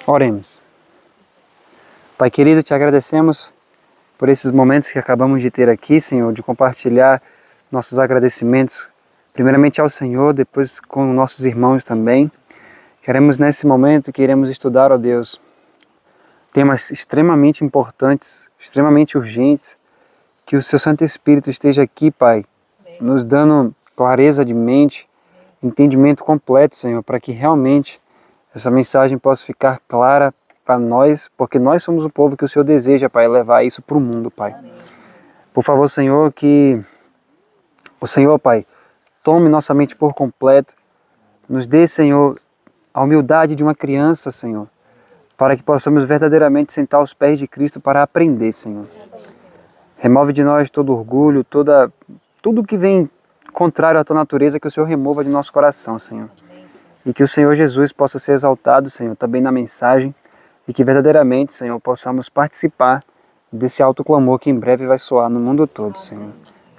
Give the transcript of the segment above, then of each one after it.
Oremos. Pai querido, te agradecemos por esses momentos que acabamos de ter aqui, Senhor, de compartilhar nossos agradecimentos, primeiramente ao Senhor, depois com nossos irmãos também. Queremos nesse momento que iremos estudar, ó Deus, temas extremamente importantes, extremamente urgentes, que o Seu Santo Espírito esteja aqui, Pai, nos dando clareza de mente, entendimento completo, Senhor, para que realmente essa mensagem possa ficar clara para nós, porque nós somos o povo que o Senhor deseja, Pai, levar isso para o mundo, Pai. Por favor, Senhor, que o Senhor, Pai, tome nossa mente por completo, nos dê, Senhor, a humildade de uma criança, Senhor, para que possamos verdadeiramente sentar aos pés de Cristo para aprender, Senhor. Remove de nós todo orgulho, tudo que vem contrário à Tua natureza, que o Senhor remova de nosso coração, Senhor. E que o Senhor Jesus possa ser exaltado, Senhor, também na mensagem, e que verdadeiramente, Senhor, possamos participar desse alto clamor que em breve vai soar no mundo todo, Senhor.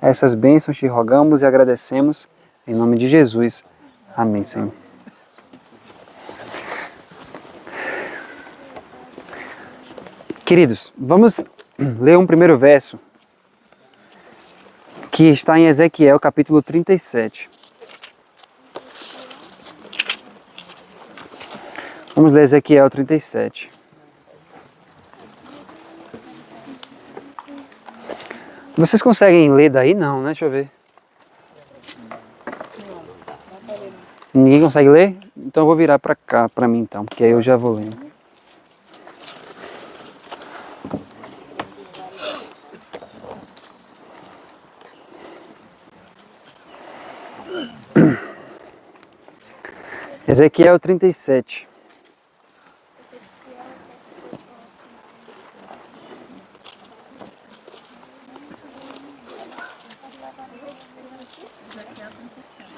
Essas bênçãos te rogamos e agradecemos, em nome de Jesus. Amém, Senhor. Queridos, vamos ler um primeiro verso, que está em Ezequiel, capítulo 37. Vamos ler Ezequiel 37. Vocês conseguem ler daí? Não, né? Deixa eu ver. Ninguém consegue ler? Então eu vou virar para cá, para mim então, porque aí eu já vou lendo. Ezequiel 37.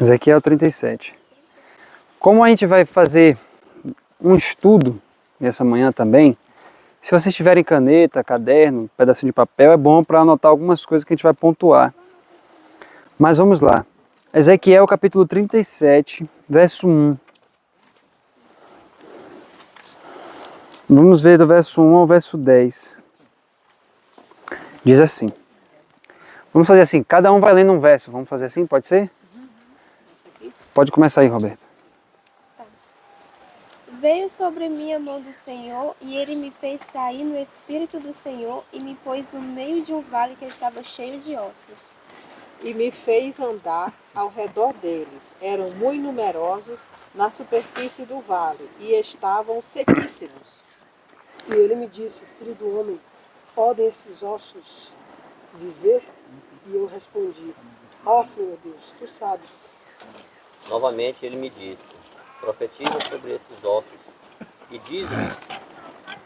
Ezequiel 37. Como a gente vai fazer um estudo nessa manhã também, se vocês tiverem caneta, caderno, pedacinho de papel, é bom para anotar algumas coisas que a gente vai pontuar. Mas vamos lá. Ezequiel capítulo 37, verso 1. Vamos ver do verso 1 ao verso 10. Diz assim. Vamos fazer assim, cada um vai lendo um verso. Vamos fazer assim, pode ser? Pode começar aí, Roberto. Veio sobre mim a mão do Senhor, e ele me fez sair no Espírito do Senhor, e me pôs no meio de um vale que estava cheio de ossos. E me fez andar ao redor deles. Eram muito numerosos na superfície do vale, e estavam sequíssimos. E ele me disse: filho do homem, podem esses ossos viver? E eu respondi: Senhor Deus, tu sabes. Novamente ele me disse: profetiza sobre esses ossos e diz-lhes: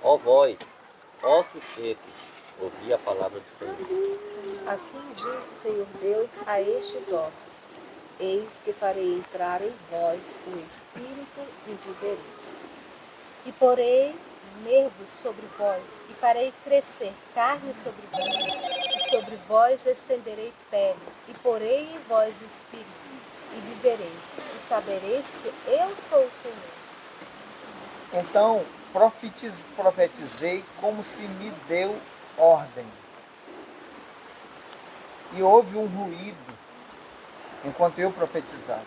ó vós, ossos secos, ouvi a palavra do Senhor. Assim diz o Senhor Deus a estes ossos: eis que farei entrar em vós o Espírito e vivereis. E porei nervos sobre vós, e farei crescer carne sobre vós, e sobre vós estenderei pele, e porei em vós o Espírito, e vivereis, e sabereis que eu sou o Senhor. Então profetizei como se me deu ordem. E houve um ruído enquanto eu profetizava.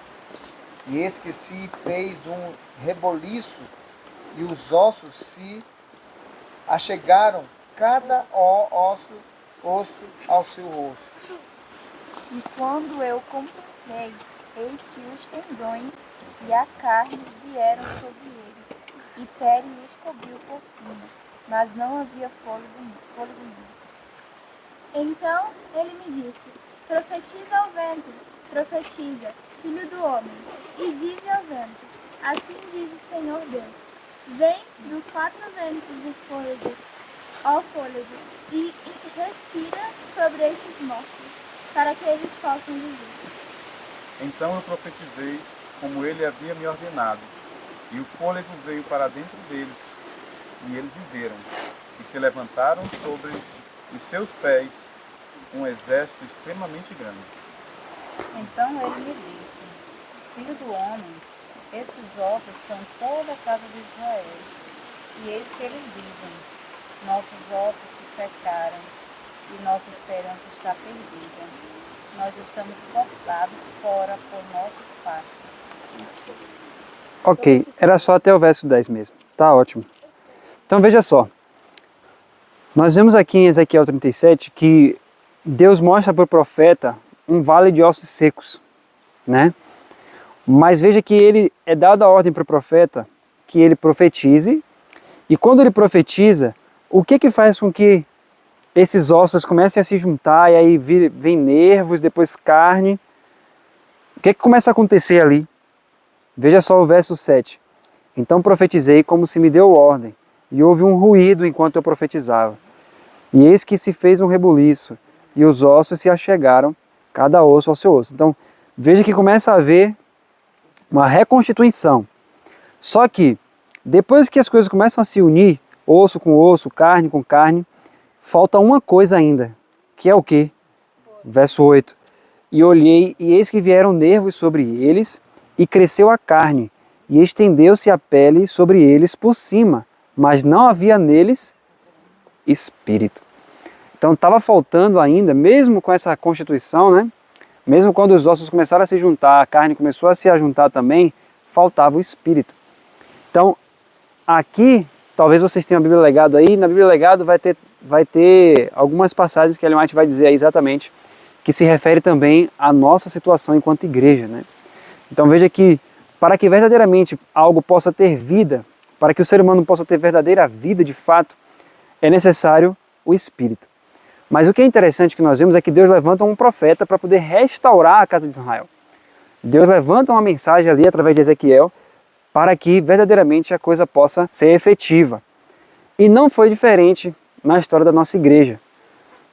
E eis que se fez um reboliço, e os ossos se achegaram, cada osso ao seu rosto. E quando eu contemplei, eis que os tendões e a carne vieram sobre eles, e pele os cobriu por cima, mas não havia fôlego neles. Então ele me disse: profetiza ao vento, profetiza, filho do homem, e dize ao vento: assim diz o Senhor Deus: vem dos quatro ventos o fôlego, ó fôlego, e respira sobre estes mortos, para que eles possam viver. Então eu profetizei como ele havia me ordenado, e o fôlego veio para dentro deles, e eles viveram, e se levantaram sobre os seus pés um exército extremamente grande. Então ele me disse: filho do homem, esses ossos são toda a casa de Israel. E eis que eles dizem: nossos ossos se secaram e nossa esperança está perdida. Nós estamos cortados fora por nossos pais. Ok, era só até o verso 10 mesmo. Tá ótimo. Então veja só. Nós vemos aqui em Ezequiel 37 que Deus mostra para o profeta um vale de ossos secos, né? Mas veja que ele é dado a ordem para o profeta que ele profetize, e quando ele profetiza, o que faz com que esses ossos comecem a se juntar e aí vem nervos, depois carne? O que começa a acontecer ali? Veja só o verso 7. Então profetizei como se me deu ordem, e houve um ruído enquanto eu profetizava. E eis que se fez um rebuliço, e os ossos se achegaram, cada osso ao seu osso. Então, veja que começa a haver uma reconstituição. Só que, depois que as coisas começam a se unir, osso com osso, carne com carne, falta uma coisa ainda, que é o quê? Verso 8. E olhei, e eis que vieram nervos sobre eles, e cresceu a carne, e estendeu-se a pele sobre eles por cima, mas não havia neles espírito. Então estava faltando ainda, mesmo com essa constituição, né? Mesmo quando os ossos começaram a se juntar, a carne começou a se ajuntar também, faltava o espírito. Então, aqui, talvez vocês tenham a Bíblia Legado aí, na Bíblia Legado vai ter algumas passagens que a Ellen White vai dizer aí exatamente, que se refere também à nossa situação enquanto igreja, né? Então veja que, para que verdadeiramente algo possa ter vida, para que o ser humano possa ter verdadeira vida de fato, é necessário o Espírito. Mas o que é interessante que nós vemos é que Deus levanta um profeta para poder restaurar a casa de Israel. Deus levanta uma mensagem ali através de Ezequiel para que verdadeiramente a coisa possa ser efetiva. E não foi diferente na história da nossa igreja.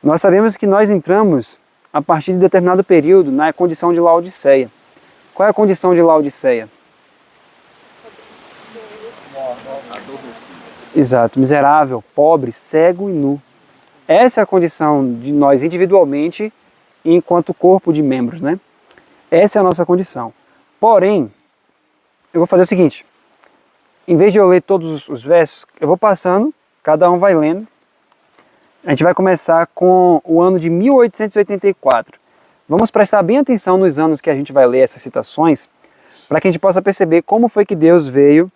Nós sabemos que nós entramos a partir de determinado período na condição de Laodiceia. Qual é a condição de Laodiceia? Exato, miserável, pobre, cego e nu. Essa é a condição de nós individualmente e enquanto corpo de membros, né? Essa é a nossa condição. Porém, eu vou fazer o seguinte, em vez de eu ler todos os versos, eu vou passando, cada um vai lendo. A gente vai começar com o ano de 1884. Vamos prestar bem atenção nos anos que a gente vai ler essas citações, para que a gente possa perceber como foi que Deus veio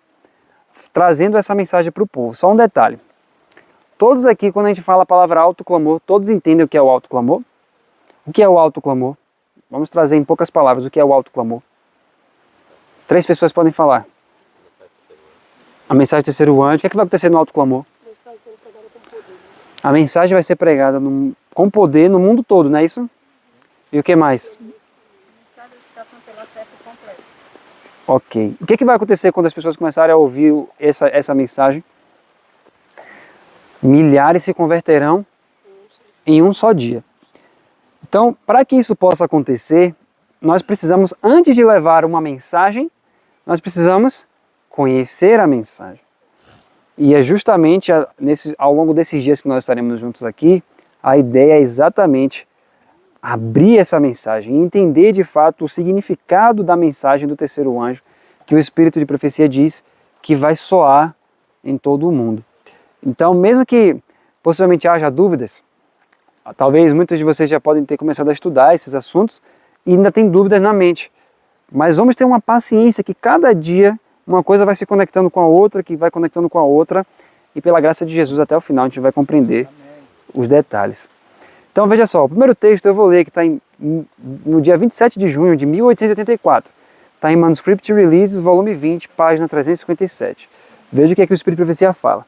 trazendo essa mensagem para o povo. Só um detalhe. Todos aqui, quando a gente fala a palavra autoclamor, todos entendem o que é o autoclamor? O que é o autoclamor? Vamos trazer em poucas palavras o que é o autoclamor. 3 pessoas podem falar. A mensagem do terceiro anjo. O que é que vai acontecer no autoclamor? A mensagem vai ser pregada com poder no mundo todo, não é isso? E o que mais? Ok. O que vai acontecer quando as pessoas começarem a ouvir essa mensagem? Milhares se converterão em um só dia. Então, para que isso possa acontecer, nós precisamos, antes de levar uma mensagem, nós precisamos conhecer a mensagem. E é justamente ao longo desses dias que nós estaremos juntos aqui, a ideia é exatamente abrir essa mensagem e entender de fato o significado da mensagem do terceiro anjo, que o Espírito de Profecia diz que vai soar em todo o mundo. Então, mesmo que possivelmente haja dúvidas, talvez muitos de vocês já podem ter começado a estudar esses assuntos e ainda tem dúvidas na mente. Mas vamos ter uma paciência que cada dia uma coisa vai se conectando com a outra, que vai conectando com a outra, e pela graça de Jesus até o final a gente vai compreender os detalhes. Então veja só, o primeiro texto eu vou ler que está no dia 27 de junho de 1884. Está em Manuscript Releases, volume 20, página 357. Veja o que é que o Espírito de Profecia fala.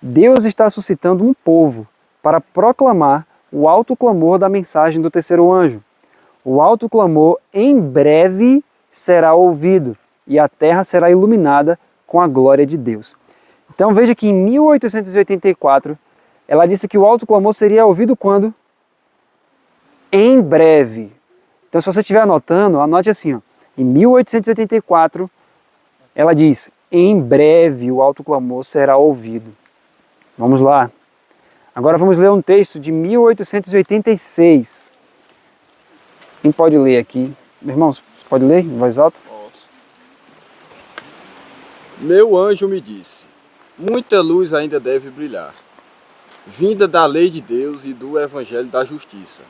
Deus está suscitando um povo para proclamar o alto clamor da mensagem do terceiro anjo. O alto clamor em breve será ouvido e a terra será iluminada com a glória de Deus. Então veja que em 1884 ela disse que o alto clamor seria ouvido quando? Em breve. Então se você estiver anotando, anote assim, ó. Em 1884 ela diz, em breve o alto clamor será ouvido. Vamos lá. Agora vamos ler um texto de 1886. Quem pode ler aqui? Meu irmão, você pode ler em voz alta? Meu anjo me disse, muita luz ainda deve brilhar, vinda da lei de Deus e do Evangelho da Justiça.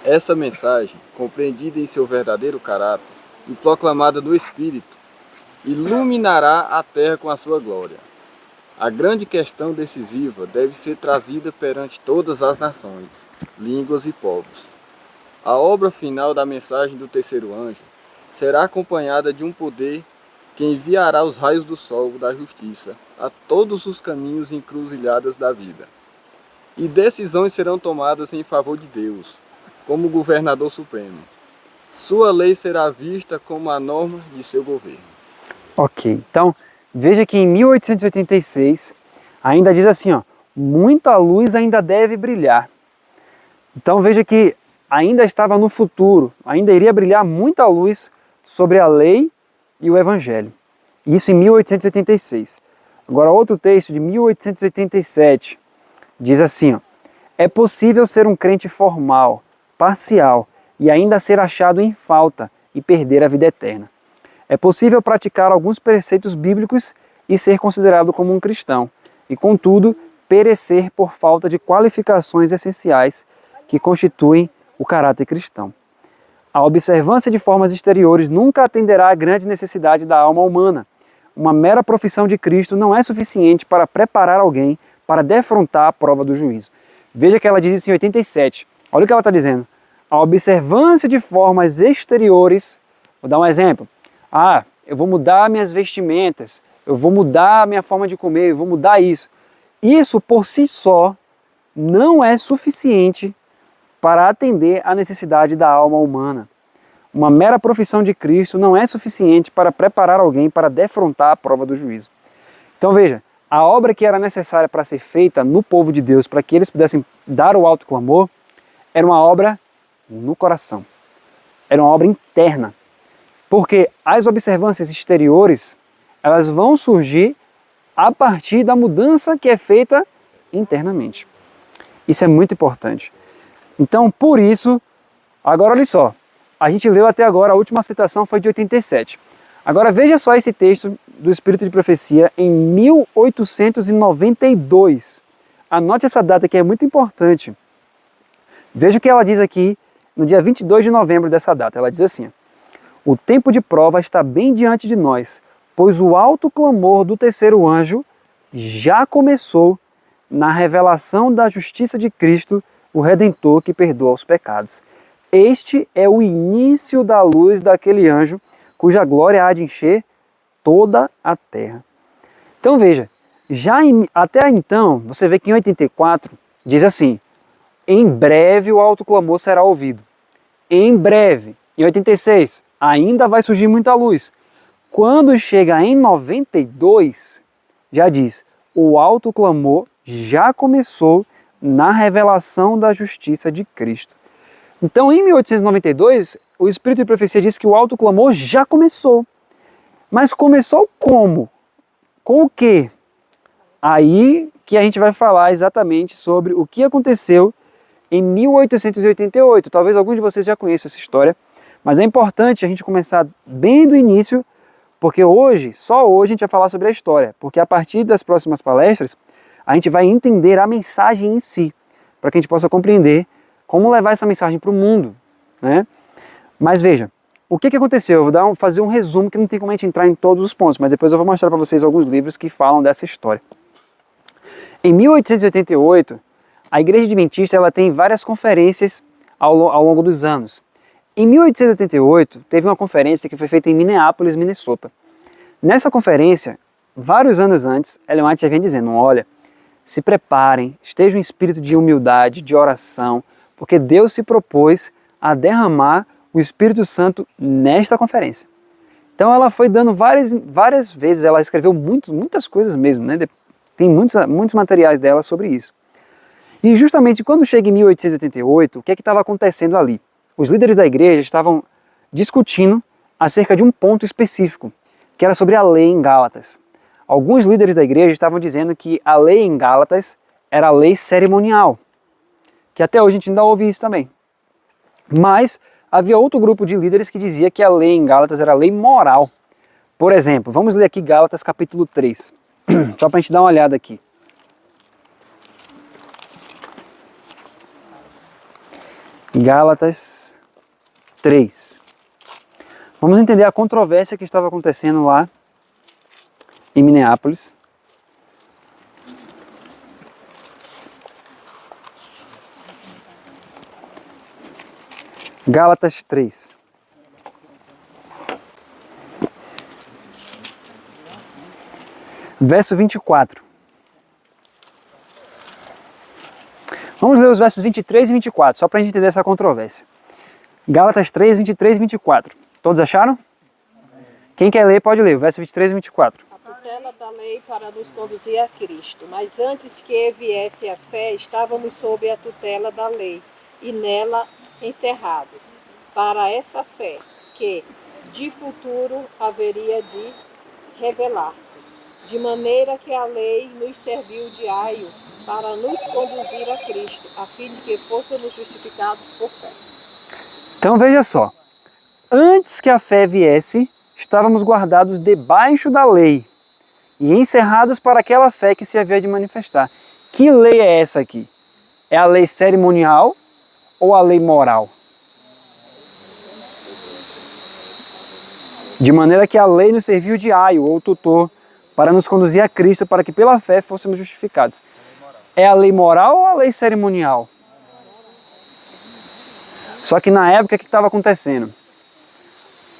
Essa mensagem, compreendida em seu verdadeiro caráter e proclamada no Espírito, iluminará a terra com a sua glória. A grande questão decisiva deve ser trazida perante todas as nações, línguas e povos. A obra final da mensagem do terceiro anjo será acompanhada de um poder que enviará os raios do sol da justiça a todos os caminhos e encruzilhadas da vida. E decisões serão tomadas em favor de Deus, como governador supremo. Sua lei será vista como a norma de seu governo. Ok, então veja que em 1886 ainda diz assim, ó, muita luz ainda deve brilhar. Então veja que ainda estava no futuro, ainda iria brilhar muita luz sobre a lei e o Evangelho. Isso em 1886. Agora outro texto de 1887 diz assim, ó, é possível ser um crente formal, parcial e ainda ser achado em falta e perder a vida eterna. É possível praticar alguns preceitos bíblicos e ser considerado como um cristão, e contudo perecer por falta de qualificações essenciais que constituem o caráter cristão. A observância de formas exteriores nunca atenderá à grande necessidade da alma humana. Uma mera profissão de Cristo não é suficiente para preparar alguém para defrontar a prova do juízo. Veja que ela diz isso em 87. Olha o que ela está dizendo. A observância de formas exteriores, vou dar um exemplo. Eu vou mudar minhas vestimentas, eu vou mudar a minha forma de comer, eu vou mudar isso. Isso por si só não é suficiente para atender à necessidade da alma humana. Uma mera profissão de Cristo não é suficiente para preparar alguém para defrontar a prova do juízo. Então veja, a obra que era necessária para ser feita no povo de Deus, para que eles pudessem dar o alto clamor, era uma obra no coração. Era uma obra interna. Porque as observâncias exteriores, elas vão surgir a partir da mudança que é feita internamente. Isso é muito importante. Então, por isso, agora olha só, a gente leu até agora, a última citação foi de 87. Agora veja só esse texto do Espírito de Profecia em 1892. Anote essa data que é muito importante. Veja o que ela diz aqui no dia 22 de novembro dessa data. Ela diz assim, o tempo de prova está bem diante de nós, pois o alto clamor do terceiro anjo já começou na revelação da justiça de Cristo, o Redentor que perdoa os pecados. Este é o início da luz daquele anjo, cuja glória há de encher toda a terra. Então veja, até então, você vê que em 84 diz assim, em breve o alto clamor será ouvido. Em breve. Em 86, ainda vai surgir muita luz. Quando chega em 92, já diz, o alto clamor já começou na revelação da justiça de Cristo. Então, em 1892, o Espírito de Profecia diz que o alto clamor já começou. Mas começou como? Com o quê? Aí que a gente vai falar exatamente sobre o que aconteceu em 1888. Talvez alguns de vocês já conheçam essa história, mas é importante a gente começar bem do início, porque só hoje a gente vai falar sobre a história, porque a partir das próximas palestras, a gente vai entender a mensagem em si, para que a gente possa compreender como levar essa mensagem para o mundo, né? Mas veja, o que aconteceu? Eu vou fazer um resumo que não tem como a gente entrar em todos os pontos, mas depois eu vou mostrar para vocês alguns livros que falam dessa história. Em 1888, a Igreja Adventista ela tem várias conferências ao longo dos anos. Em 1888, teve uma conferência que foi feita em Minneapolis, Minnesota. Nessa conferência, vários anos antes, Ellen White já vinha dizendo, olha, se preparem, estejam em espírito de humildade, de oração, porque Deus se propôs a derramar o Espírito Santo nesta conferência. Então ela foi dando várias vezes, ela escreveu muitas coisas mesmo, né? Tem muitos materiais dela sobre isso. E justamente quando chega em 1888, o que estava acontecendo ali? Os líderes da igreja estavam discutindo acerca de um ponto específico, que era sobre a lei em Gálatas. Alguns líderes da igreja estavam dizendo que a lei em Gálatas era a lei cerimonial, que até hoje a gente ainda ouve isso também. Mas havia outro grupo de líderes que dizia que a lei em Gálatas era a lei moral. Por exemplo, vamos ler aqui Gálatas capítulo 3. Só para a gente dar uma olhada aqui. Gálatas 3. Vamos entender a controvérsia que estava acontecendo lá em Minneapolis. Gálatas 3. Verso 24. Vamos ler os versos 23 e 24, só para a gente entender essa controvérsia. Gálatas 3, 23 e 24. Todos acharam? Quem quer ler, pode ler, o verso 23 e 24. A tutela da lei para nos conduzir a Cristo, mas antes que viesse a fé, estávamos sob a tutela da lei, e nela encerrados, para essa fé, que de futuro haveria de revelar-se, de maneira que a lei nos serviu de aio para nos conduzir a Cristo, a fim de que fôssemos justificados por fé. Então veja só, antes que a fé viesse, estávamos guardados debaixo da lei e encerrados para aquela fé que se havia de manifestar. Que lei é essa aqui? É a lei cerimonial ou a lei moral? De maneira que a lei nos serviu de aio ou tutor para nos conduzir a Cristo, para que pela fé fôssemos justificados. É a lei moral ou a lei cerimonial? Só que na época, o que estava acontecendo?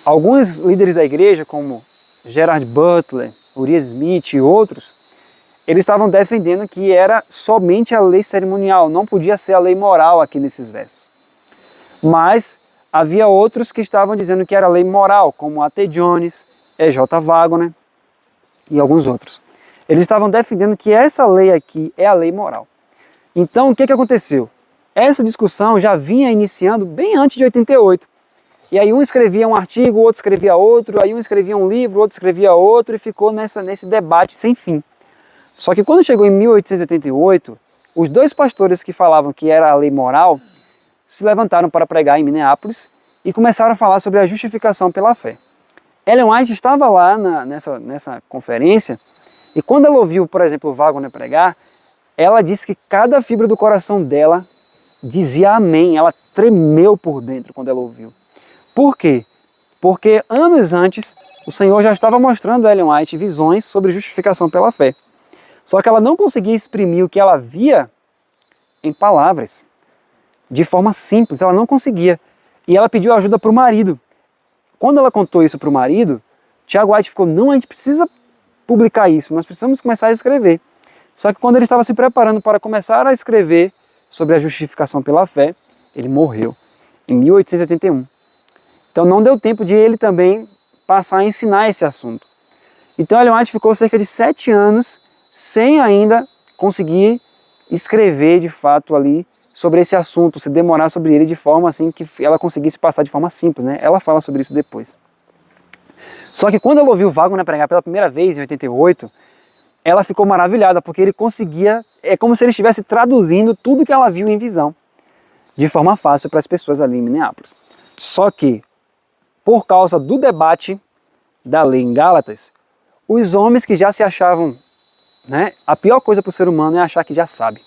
Alguns líderes da igreja, como Gerard Butler, Urias Smith e outros, eles estavam defendendo que era somente a lei cerimonial, não podia ser a lei moral aqui nesses versos. Mas havia outros que estavam dizendo que era a lei moral, como A.T. Jones, E.J. Wagner e alguns outros. Eles estavam defendendo que essa lei aqui é a lei moral. Então, o que aconteceu? Essa discussão já vinha iniciando bem antes de 88. E aí um escrevia um artigo, o outro escrevia outro, aí um escrevia um livro, o outro escrevia outro, e ficou nesse debate sem fim. Só que quando chegou em 1888, os dois pastores que falavam que era a lei moral se levantaram para pregar em Minneapolis e começaram a falar sobre a justificação pela fé. Ellen White estava lá nessa conferência, e quando ela ouviu, por exemplo, o Wagner pregar, ela disse que cada fibra do coração dela dizia amém, ela tremeu por dentro quando ela ouviu. Por quê? Porque anos antes, o Senhor já estava mostrando a Ellen White visões sobre justificação pela fé. Só que ela não conseguia exprimir o que ela via em palavras, de forma simples, ela não conseguia. E ela pediu ajuda para o marido. Quando ela contou isso para o marido, Tiago White ficou, não, a gente precisa publicar isso, nós precisamos começar a escrever. Só que quando ele estava se preparando para começar a escrever sobre a justificação pela fé, ele morreu em 1881. Então não deu tempo de ele também passar a ensinar esse assunto. Então Ellen White ficou cerca de 7 anos sem ainda conseguir escrever de fato ali sobre esse assunto, se demorar sobre ele de forma assim que ela conseguisse passar de forma simples, né? Ela fala sobre isso depois. Só que quando ela ouviu o Wagner pregar pela primeira vez em 88, ela ficou maravilhada, porque ele conseguia, é como se ele estivesse traduzindo tudo que ela viu em visão, de forma fácil para as pessoas ali em Minneapolis. Só que, por causa do debate da lei em Gálatas, os homens que já se achavam, né, a pior coisa para o ser humano é achar que já sabe.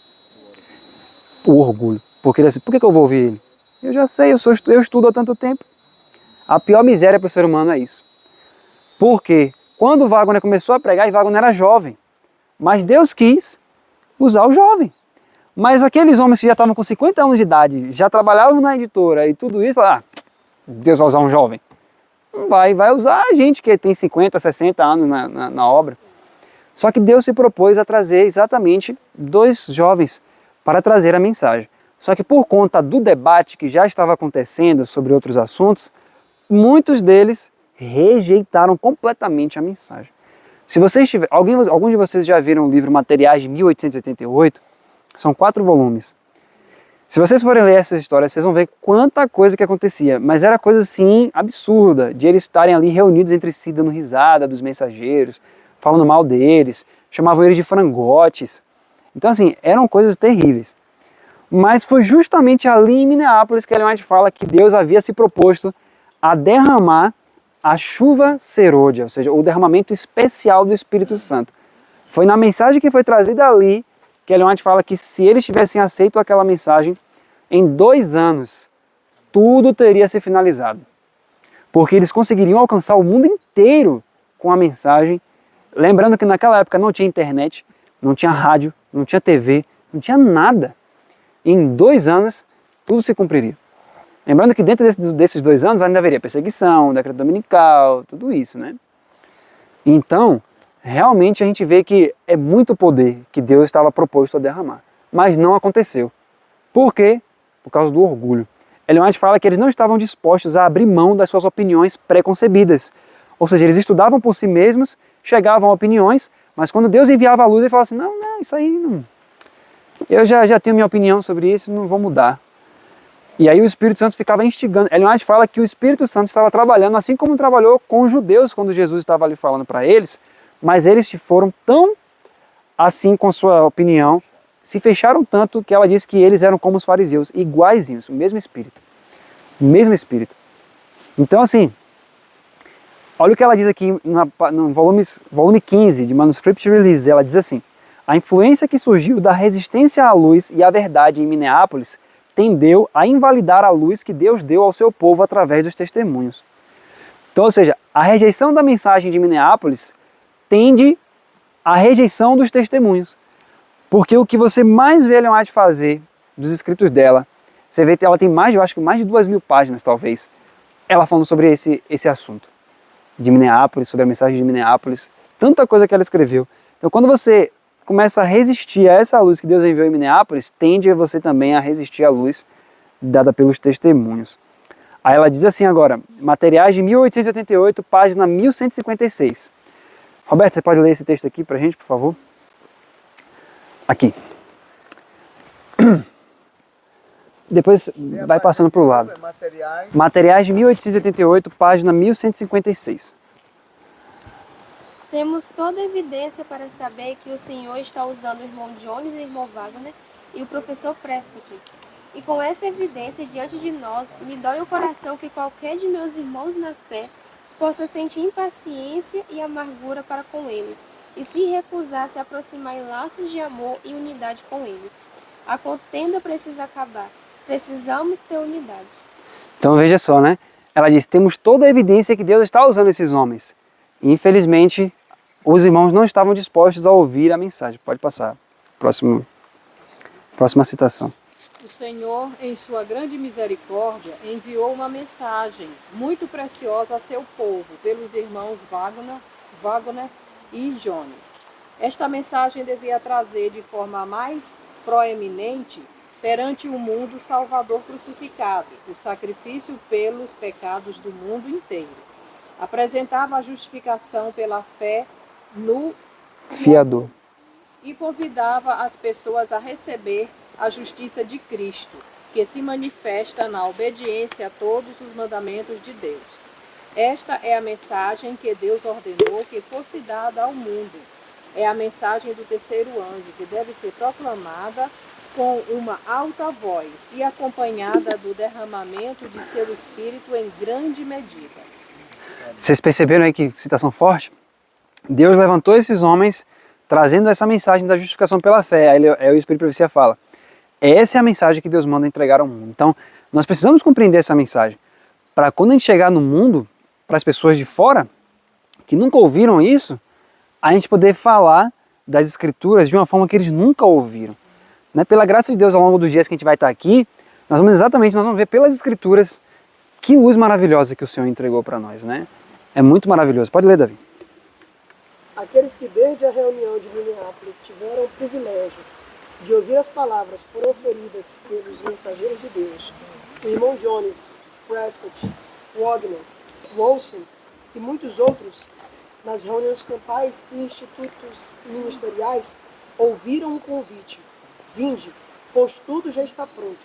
O orgulho. Porque ele assim, por que eu vou ouvir ele? Eu já sei, eu estudo há tanto tempo. A pior miséria para o ser humano é isso. Porque quando Wagner começou a pregar, e Wagner era jovem, mas Deus quis usar o jovem. Mas aqueles homens que já estavam com 50 anos de idade, já trabalhavam na editora e tudo isso, falaram, Deus vai usar um jovem. Não vai usar a gente que tem 50, 60 anos na obra. Só que Deus se propôs a trazer exatamente 2 jovens para trazer a mensagem. Só que por conta do debate que já estava acontecendo sobre outros assuntos, muitos deles rejeitaram completamente a mensagem. Se vocês alguns de vocês já viram o livro Materiais de 1888, são 4 volumes. Se vocês forem ler essas histórias, vocês vão ver quanta coisa que acontecia, mas era coisa assim absurda, de eles estarem ali reunidos entre si, dando risada dos mensageiros, falando mal deles, chamavam eles de frangotes. Então assim, eram coisas terríveis. Mas foi justamente ali em Minneapolis que Ellen White fala que Deus havia se proposto a derramar a chuva serôdia, ou seja, o derramamento especial do Espírito Santo. Foi na mensagem que foi trazida ali que Ellen White fala que se eles tivessem aceito aquela mensagem, em 2 anos, tudo teria se finalizado. Porque eles conseguiriam alcançar o mundo inteiro com a mensagem. Lembrando que naquela época não tinha internet, não tinha rádio, não tinha TV, não tinha nada. Em 2 anos, tudo se cumpriria. Lembrando que dentro desses 2 anos ainda haveria perseguição, decreto dominical, tudo isso, né? Então, realmente a gente vê que é muito poder que Deus estava proposto a derramar. Mas não aconteceu. Por quê? Por causa do orgulho. Ellen White fala que eles não estavam dispostos a abrir mão das suas opiniões pré-concebidas. Ou seja, eles estudavam por si mesmos, chegavam a opiniões, mas quando Deus enviava a luz, ele falava assim, não, isso aí não... Eu já tenho minha opinião sobre isso, não vou mudar. E aí o Espírito Santo ficava instigando. Ellen White fala que o Espírito Santo estava trabalhando, assim como trabalhou com os judeus quando Jesus estava ali falando para eles, mas eles foram tão assim com sua opinião, se fecharam tanto que ela disse que eles eram como os fariseus, iguaizinhos, o mesmo Espírito. O mesmo Espírito. Então assim, olha o que ela diz aqui no volume 15 de Manuscript Release. Ela diz assim: a influência que surgiu da resistência à luz e à verdade em Minneapolis tendeu a invalidar a luz que Deus deu ao seu povo através dos testemunhos. Então, ou seja, a rejeição da mensagem de Minneapolis tende à rejeição dos testemunhos. Porque o que você mais vê Ellen White fazer dos escritos dela, você vê que ela tem mais, eu acho que mais de 2.000 páginas, talvez, ela falando sobre esse assunto de Minneapolis, sobre a mensagem de Minneapolis, tanta coisa que ela escreveu. Então, quando você começa a resistir a essa luz que Deus enviou em Minneapolis, tende você também a resistir à luz dada pelos testemunhos. Aí ela diz assim agora, materiais de 1888, página 1156. Roberto, você pode ler esse texto aqui pra gente, por favor? Aqui. Depois vai passando para o lado. Materiais de 1888, página 1156. Temos toda a evidência para saber que o Senhor está usando o irmão Jones e o irmão Wagner e o professor Prescott. E com essa evidência diante de nós, me dói o coração que qualquer de meus irmãos na fé possa sentir impaciência e amargura para com eles, e se recusar a se aproximar em laços de amor e unidade com eles. A contenda precisa acabar. Precisamos ter unidade. Então veja só, né? Ela diz, temos toda a evidência que Deus está usando esses homens. E, infelizmente, os irmãos não estavam dispostos a ouvir a mensagem. Pode passar. Próxima citação. O Senhor, em sua grande misericórdia, enviou uma mensagem muito preciosa a seu povo, pelos irmãos Wagner e Jones. Esta mensagem devia trazer de forma mais proeminente perante o mundo o Salvador crucificado, o sacrifício pelos pecados do mundo inteiro. Apresentava a justificação pela fé no Fiador. E convidava as pessoas a receber a justiça de Cristo, que se manifesta na obediência a todos os mandamentos de Deus. Esta é a mensagem que Deus ordenou que fosse dada ao mundo. É a mensagem do terceiro anjo, que deve ser proclamada com uma alta voz e acompanhada do derramamento de seu Espírito em grande medida. Vocês perceberam aí que citação forte? Deus levantou esses homens trazendo essa mensagem da justificação pela fé. Aí o Espírito de Profecia fala, essa é a mensagem que Deus manda entregar ao mundo. Então, nós precisamos compreender essa mensagem. Para quando a gente chegar no mundo, para as pessoas de fora, que nunca ouviram isso, a gente poder falar das Escrituras de uma forma que eles nunca ouviram. Né? Pela graça de Deus, ao longo dos dias que a gente vai estar aqui, nós vamos ver pelas Escrituras que luz maravilhosa que o Senhor entregou para nós, né? É muito maravilhoso. Pode ler, Davi. Aqueles que desde a reunião de Minneapolis tiveram o privilégio de ouvir as palavras proferidas pelos mensageiros de Deus, o irmão Jones, Prescott, Wagner, Wilson e muitos outros, nas reuniões campais e institutos ministeriais, ouviram o convite: vinde, pois tudo já está pronto.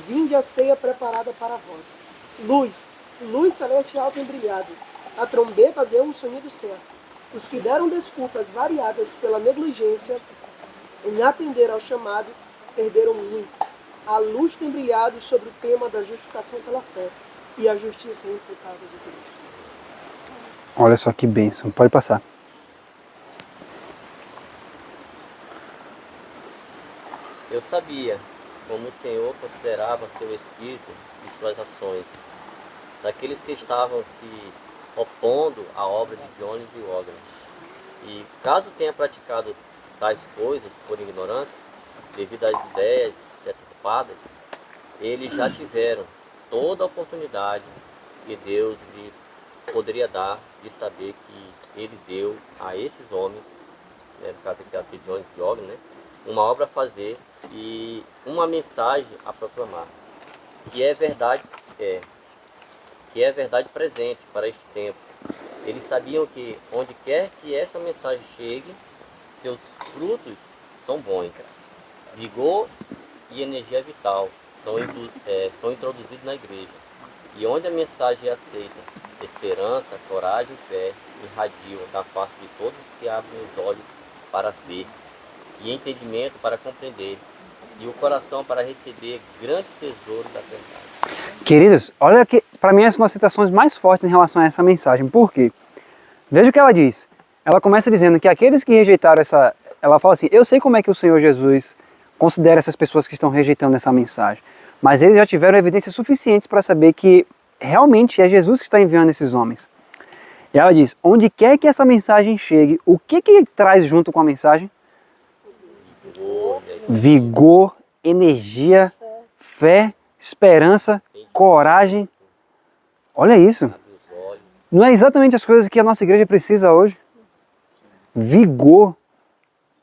Vinde a ceia preparada para vós. Luz celeste alta e brilhado. A trombeta deu um sonido certo. Os que deram desculpas variadas pela negligência em atender ao chamado perderam muito. A luz tem brilhado sobre o tema da justificação pela fé e a justiça imputada de Deus. Olha só que bênção. Pode passar. Eu sabia como o Senhor considerava seu espírito e suas ações, daqueles que estavam se opondo à obra de Jones e Wagner. E caso tenha praticado tais coisas por ignorância, devido às ideias deturpadas, eles já tiveram toda a oportunidade que Deus lhe poderia dar de saber que ele deu a esses homens, né, no caso aqui de Jones e Wagner, né, uma obra a fazer e uma mensagem a proclamar, que é verdade presente para este tempo. Eles sabiam que onde quer que essa mensagem chegue, seus frutos são bons. Vigor e energia vital são introduzidos na igreja. E onde a mensagem é aceita, esperança, coragem e fé irradiam da face de todos os que abrem os olhos para ver, e entendimento para compreender, e o coração para receber grande tesouro da verdade. Queridos, olha que para mim essas são as citações mais fortes em relação a essa mensagem. Por quê? Veja o que ela diz. Ela começa dizendo que aqueles que rejeitaram essa... Ela fala assim, eu sei como é que o Senhor Jesus considera essas pessoas que estão rejeitando essa mensagem, mas eles já tiveram evidências suficientes para saber que realmente é Jesus que está enviando esses homens. E ela diz, onde quer que essa mensagem chegue, o que traz junto com a mensagem? Vigor, energia, fé, esperança, coragem. Olha isso. Não é exatamente as coisas que a nossa igreja precisa hoje? Vigor.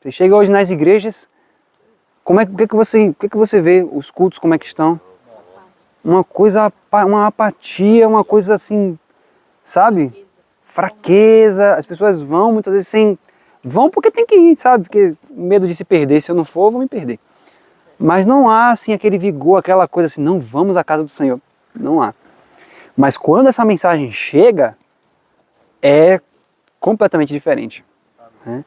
Você chega hoje nas igrejas, o que você vê os cultos como é que estão? Uma coisa, uma apatia, uma coisa assim, sabe? Fraqueza. As pessoas vão muitas vezes sem... Vão porque tem que ir, sabe? Porque medo de se perder. Se eu não for, eu vou me perder. Mas não há assim aquele vigor, aquela coisa assim, não vamos à casa do Senhor. Não há. Mas quando essa mensagem chega, é completamente diferente. Né?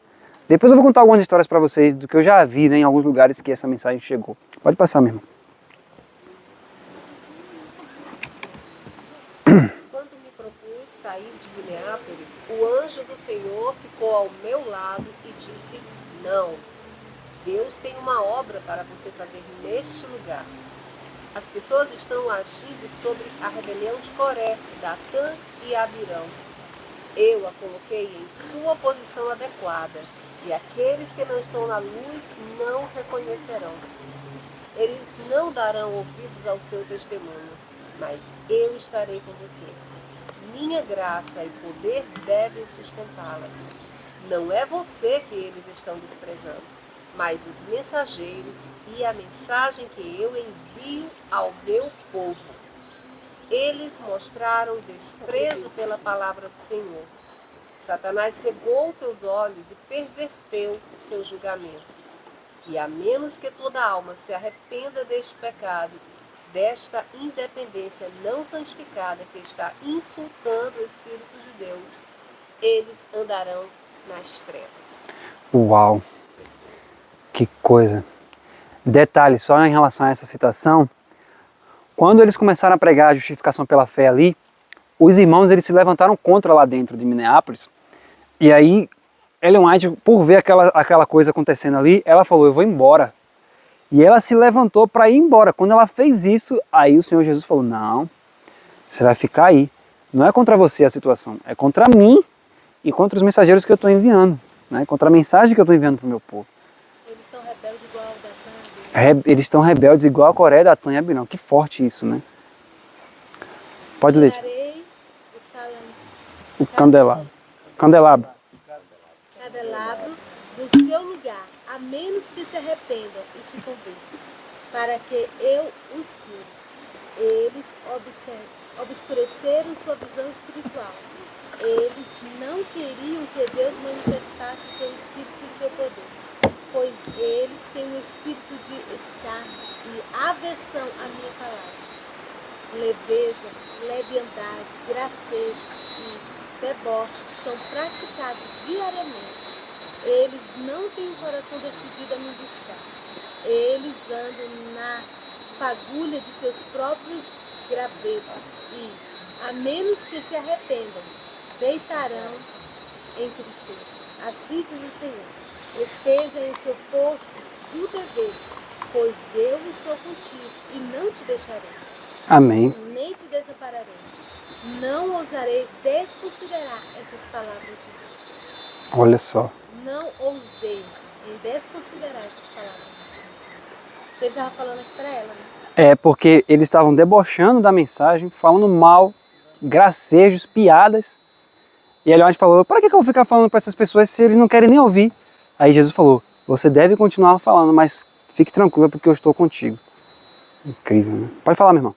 Depois eu vou contar algumas histórias para vocês do que eu já vi, né, em alguns lugares que essa mensagem chegou. Pode passar, meu irmão. Quando me propus sair de Minneapolis, o anjo do Senhor ficou ao meu lado e disse, não, Deus tem uma obra para você fazer neste lugar. As pessoas estão agindo sobre a rebelião de Coré, Datã e Abirão. Eu a coloquei em sua posição adequada, e aqueles que não estão na luz não reconhecerão. Eles não darão ouvidos ao seu testemunho, mas eu estarei com você. Minha graça e poder devem sustentá-la. Não é você que eles estão desprezando, mas os mensageiros e a mensagem que eu envio ao meu povo. Eles mostraram desprezo pela palavra do Senhor. Satanás cegou seus olhos e perverteu seu julgamento. E a menos que toda alma se arrependa deste pecado, desta independência não santificada que está insultando o Espírito de Deus, eles andarão nas trevas. Uau! Que coisa! Detalhe, só em relação a essa citação, quando eles começaram a pregar a justificação pela fé ali, os irmãos eles se levantaram contra lá dentro de Minneapolis, e aí Ellen White, por ver aquela coisa acontecendo ali, ela falou, eu vou embora. E ela se levantou para ir embora. Quando ela fez isso, aí o Senhor Jesus falou, não, você vai ficar aí. Não é contra você a situação, é contra mim e contra os mensageiros que eu estou enviando, né? Contra a mensagem que eu estou enviando para o meu povo. Eles estão rebeldes igual ao Datã. Eles estão rebeldes igual a Coré, Datã e Abirão. Que forte isso, né? Pode ler. O candelabro. Candelabro do seu lugar, a menos que se arrependam e se convertam, para que eu os cure. Eles obscureceram sua visão espiritual. Eles não queriam que Deus manifestasse seu espírito e seu poder, pois eles têm um espírito de escárnio e aversão à minha palavra. Leveza, leviandade, graceiros e deboches são praticados diariamente. Eles não têm um coração decidido a me buscar. Eles andam na fagulha de seus próprios gravetos e, a menos que se arrependam, deitarão em tristeza. Assim diz o Senhor, esteja em seu posto do dever pois eu estou contigo e não te deixarei, Amém. nem te desampararei. Não ousarei desconsiderar essas palavras de Deus. Olha só. Não ousei em desconsiderar essas palavras de Deus. Ele estava falando aqui para ela, né? É porque eles estavam debochando da mensagem, falando mal, gracejos, piadas. E a Ellen White falou, para que eu vou ficar falando para essas pessoas se eles não querem nem ouvir? Aí Jesus falou, você deve continuar falando, mas fique tranquila porque eu estou contigo. Incrível, né? Pode falar, meu irmão.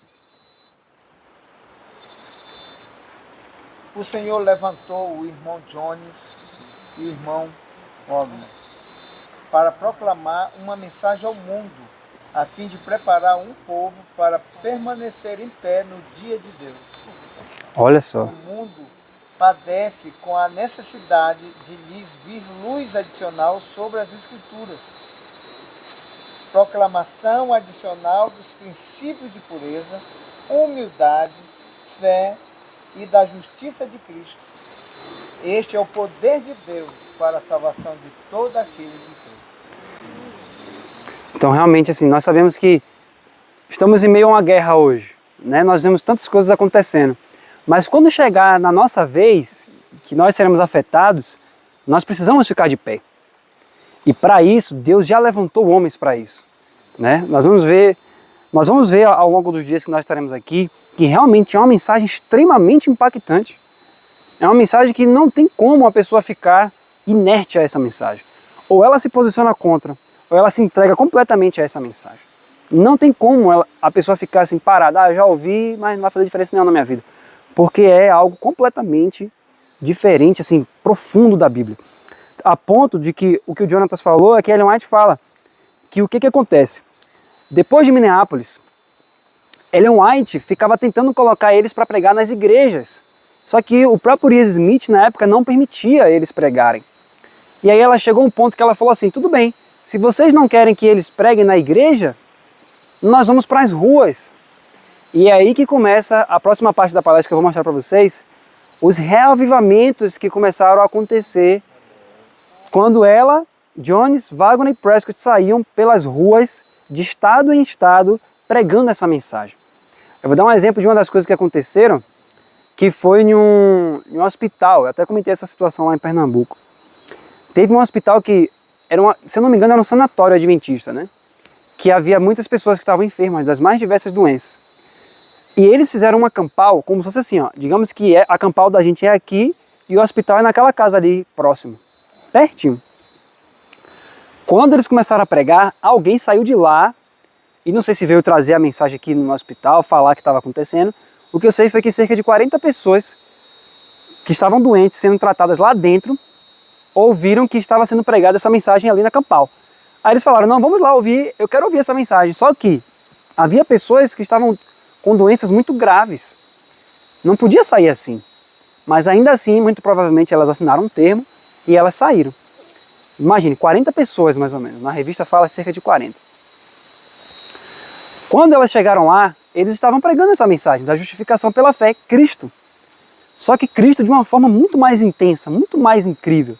O Senhor levantou o irmão Jones e o irmão Wagner para proclamar uma mensagem ao mundo, a fim de preparar um povo para permanecer em pé no dia de Deus. Olha só. O mundo padece com a necessidade de lhes vir luz adicional sobre as Escrituras. Proclamação adicional dos princípios de pureza, humildade, fé e da justiça de Cristo. Este é o poder de Deus para a salvação de todo aquele que crê. Então, realmente, assim, nós sabemos que estamos em meio a uma guerra hoje, né? Nós vemos tantas coisas acontecendo. Mas quando chegar na nossa vez, que nós seremos afetados, nós precisamos ficar de pé. E para isso, Deus já levantou homens para isso, né? Nós vamos ver ao longo dos dias que nós estaremos aqui, que realmente é uma mensagem extremamente impactante. É uma mensagem que não tem como a pessoa ficar inerte a essa mensagem. Ou ela se posiciona contra, ou ela se entrega completamente a essa mensagem. Não tem como a pessoa ficar assim parada, já ouvi, mas não vai fazer diferença nenhuma na minha vida. Porque é algo completamente diferente, assim, profundo da Bíblia. A ponto de que o Jonatas falou é que Ellen White fala que o que acontece? Depois de Minneapolis, Ellen White ficava tentando colocar eles para pregar nas igrejas. Só que o próprio Urias Smith, na época, não permitia eles pregarem. E aí ela chegou a um ponto que ela falou assim, tudo bem, se vocês não querem que eles preguem na igreja, nós vamos para as ruas. E é aí que começa a próxima parte da palestra que eu vou mostrar para vocês, os reavivamentos que começaram a acontecer quando ela, Jones, Wagner e Prescott saíam pelas ruas de estado em estado pregando essa mensagem. Eu vou dar um exemplo de uma das coisas que aconteceram, que foi em um hospital. Eu até comentei essa situação lá em Pernambuco. Teve um hospital que, se eu não me engano, era um sanatório adventista, né? Que havia muitas pessoas que estavam enfermas das mais diversas doenças. E eles fizeram uma campal, como se fosse assim, ó, digamos que a campal da gente é aqui e o hospital é naquela casa ali próximo, pertinho. Quando eles começaram a pregar, alguém saiu de lá, e não sei se veio trazer a mensagem aqui no hospital, falar o que estava acontecendo. O que eu sei foi que cerca de 40 pessoas que estavam doentes, sendo tratadas lá dentro, ouviram que estava sendo pregada essa mensagem ali na campal. Aí eles falaram, não, vamos lá ouvir, eu quero ouvir essa mensagem. Só que havia pessoas que estavam com doenças muito graves. Não podia sair assim. Mas ainda assim, muito provavelmente, elas assinaram um termo e elas saíram. Imagine, 40 pessoas mais ou menos. Na revista fala cerca de 40. Quando elas chegaram lá, eles estavam pregando essa mensagem da justificação pela fé, Cristo. Só que Cristo de uma forma muito mais intensa, muito mais incrível.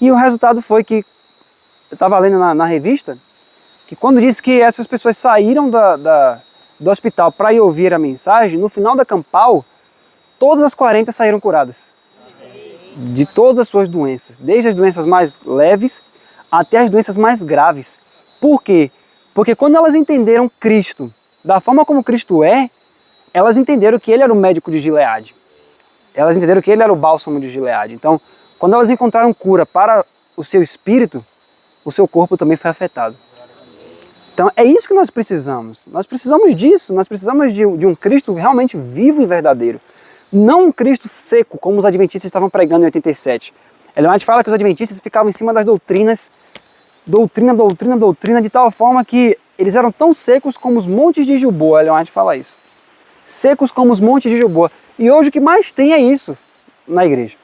E o resultado foi que, eu estava lendo na revista, que quando disse que essas pessoas saíram do hospital para ir ouvir a mensagem, no final da campal, todas as 40 saíram curadas. De todas as suas doenças, desde as doenças mais leves até as doenças mais graves. Por quê? Porque quando elas entenderam Cristo da forma como Cristo é, elas entenderam que Ele era o médico de Gileade. Elas entenderam que Ele era o bálsamo de Gileade. Então, quando elas encontraram cura para o seu espírito, o seu corpo também foi afetado. Então, é isso que nós precisamos. Nós precisamos disso. Nós precisamos de um Cristo realmente vivo e verdadeiro. Não um Cristo seco, como os adventistas estavam pregando em 87. Ellen White fala que os adventistas ficavam em cima das doutrinas, doutrina, de tal forma que eles eram tão secos como os montes de Gilboa. Ellen White fala isso. Secos como os montes de Gilboa. E hoje o que mais tem é isso na igreja.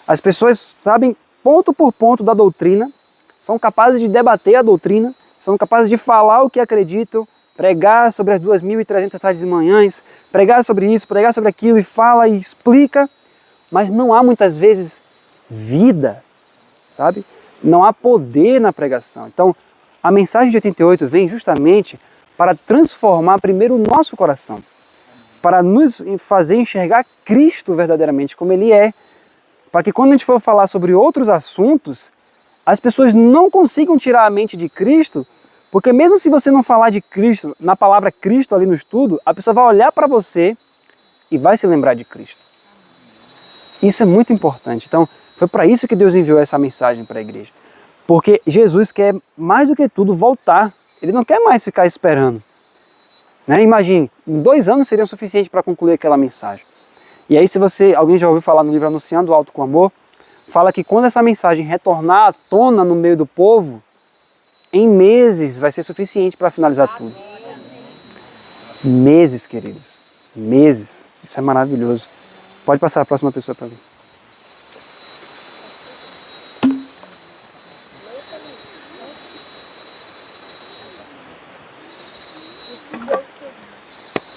As pessoas sabem ponto por ponto da doutrina, são capazes de debater a doutrina, são capazes de falar o que acreditam, pregar sobre as 2.300 tardes e manhãs, pregar sobre isso, pregar sobre aquilo, e fala e explica, mas não há muitas vezes vida, sabe? Não há poder na pregação. Então, a mensagem de 88 vem justamente para transformar primeiro o nosso coração, para nos fazer enxergar Cristo verdadeiramente como Ele é, para que quando a gente for falar sobre outros assuntos, as pessoas não consigam tirar a mente de Cristo, porque mesmo se você não falar de Cristo, na palavra Cristo ali no estudo, a pessoa vai olhar para você e vai se lembrar de Cristo. Isso é muito importante. Então, foi para isso que Deus enviou essa mensagem para a igreja. Porque Jesus quer, mais do que tudo, voltar. Ele não quer mais ficar esperando. Né? Imagine, 2 anos seriam suficientes para concluir aquela mensagem. E aí, se alguém já ouviu falar no livro Anunciando o Alto com Amor, fala que quando essa mensagem retornar à tona no meio do povo, em meses vai ser suficiente para finalizar tudo. Meses, queridos. Meses. Isso é maravilhoso. Pode passar a próxima pessoa para mim.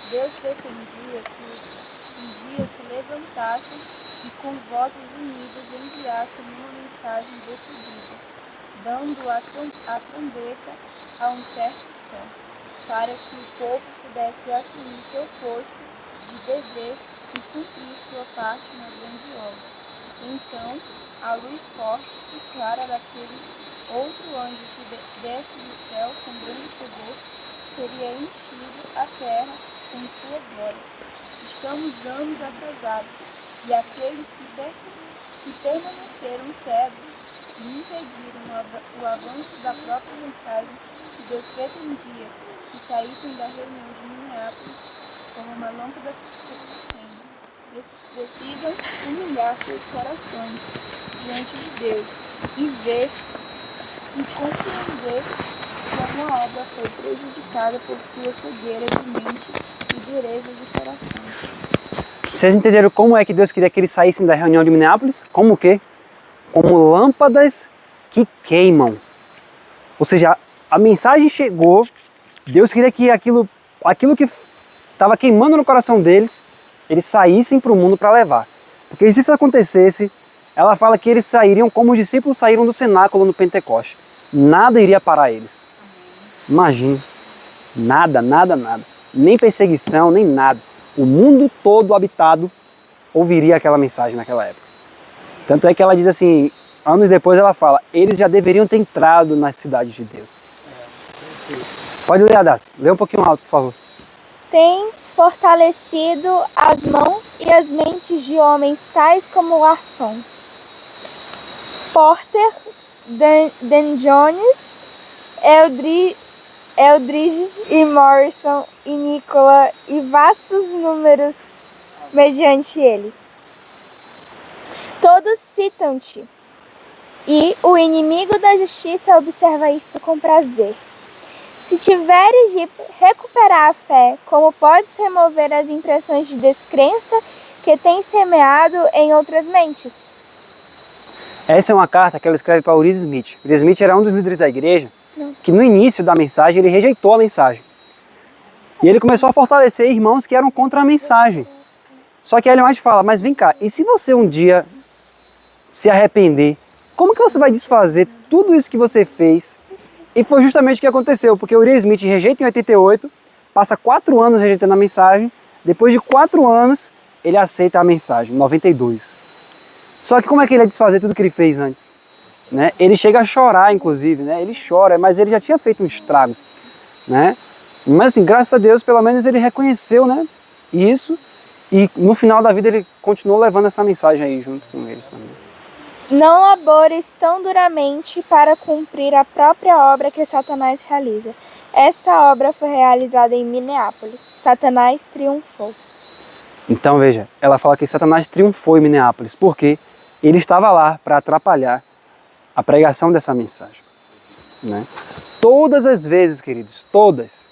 Deus pretendia que os dias se levantassem e com vozes unidas enviassem uma mensagem decidida, dando a trombeta a um certo som, para que o povo pudesse assumir seu posto de dever e cumprir sua parte na grande obra. Então, a luz forte e clara daquele outro anjo que desce do céu com grande poder teria enchido a terra com sua glória. Estamos anos atrasados, e aqueles que permaneceram cegos e impediram o avanço da própria mensagem que Deus pretendia que saíssem da reunião de Minneapolis como uma lâmpada pequena, precisam humilhar seus corações diante de Deus e ver e compreender como a obra foi prejudicada por sua cegueira de mente e dureza de coração. Vocês entenderam como é que Deus queria que eles saíssem da reunião de Minneapolis? Como o quê? Como lâmpadas que queimam. Ou seja, a mensagem chegou, Deus queria que aquilo que estava queimando no coração deles, eles saíssem para o mundo para levar. Porque se isso acontecesse, ela fala que eles sairiam como os discípulos saíram do cenáculo no Pentecoste. Nada iria parar eles. Imagine. Nada. Nem perseguição, nem nada. O mundo todo habitado ouviria aquela mensagem naquela época. Tanto é que ela diz assim, anos depois ela fala, eles já deveriam ter entrado nas cidades de Deus. Pode ler, Adas. Lê um pouquinho alto, por favor. Tens fortalecido as mãos e as mentes de homens tais como Larson, Porter, Dan Jones, Eldridge e Morrison e Nicola e vastos números mediante eles. Todos citam-te, e o inimigo da justiça observa isso com prazer. Se tiveres de recuperar a fé, como podes remover as impressões de descrença que tens semeado em outras mentes? Essa é uma carta que ela escreve para Urias Smith. Urias Smith era um dos líderes da igreja que no início da mensagem ele rejeitou a mensagem. E ele começou a fortalecer irmãos que eram contra a mensagem. Só que aí ele mais fala, mas vem cá, e se você um dia se arrepender, como que você vai desfazer tudo isso que você fez? E foi justamente o que aconteceu, porque Urias Smith rejeita em 88, passa 4 anos rejeitando a mensagem, depois de 4 anos ele aceita a mensagem, em 92. Só que como é que ele ia desfazer tudo que ele fez antes? Né? Ele chega a chorar, inclusive, né? Ele chora, mas ele já tinha feito um estrago. Né? Mas assim, graças a Deus, pelo menos ele reconheceu, né, isso, e no final da vida ele continuou levando essa mensagem aí junto com eles também. Não labores tão duramente para cumprir a própria obra que Satanás realiza. Esta obra foi realizada em Minneapolis. Satanás triunfou. Então veja, ela fala que Satanás triunfou em Minneapolis, porque ele estava lá para atrapalhar a pregação dessa mensagem. Né? Todas as vezes, queridos, todas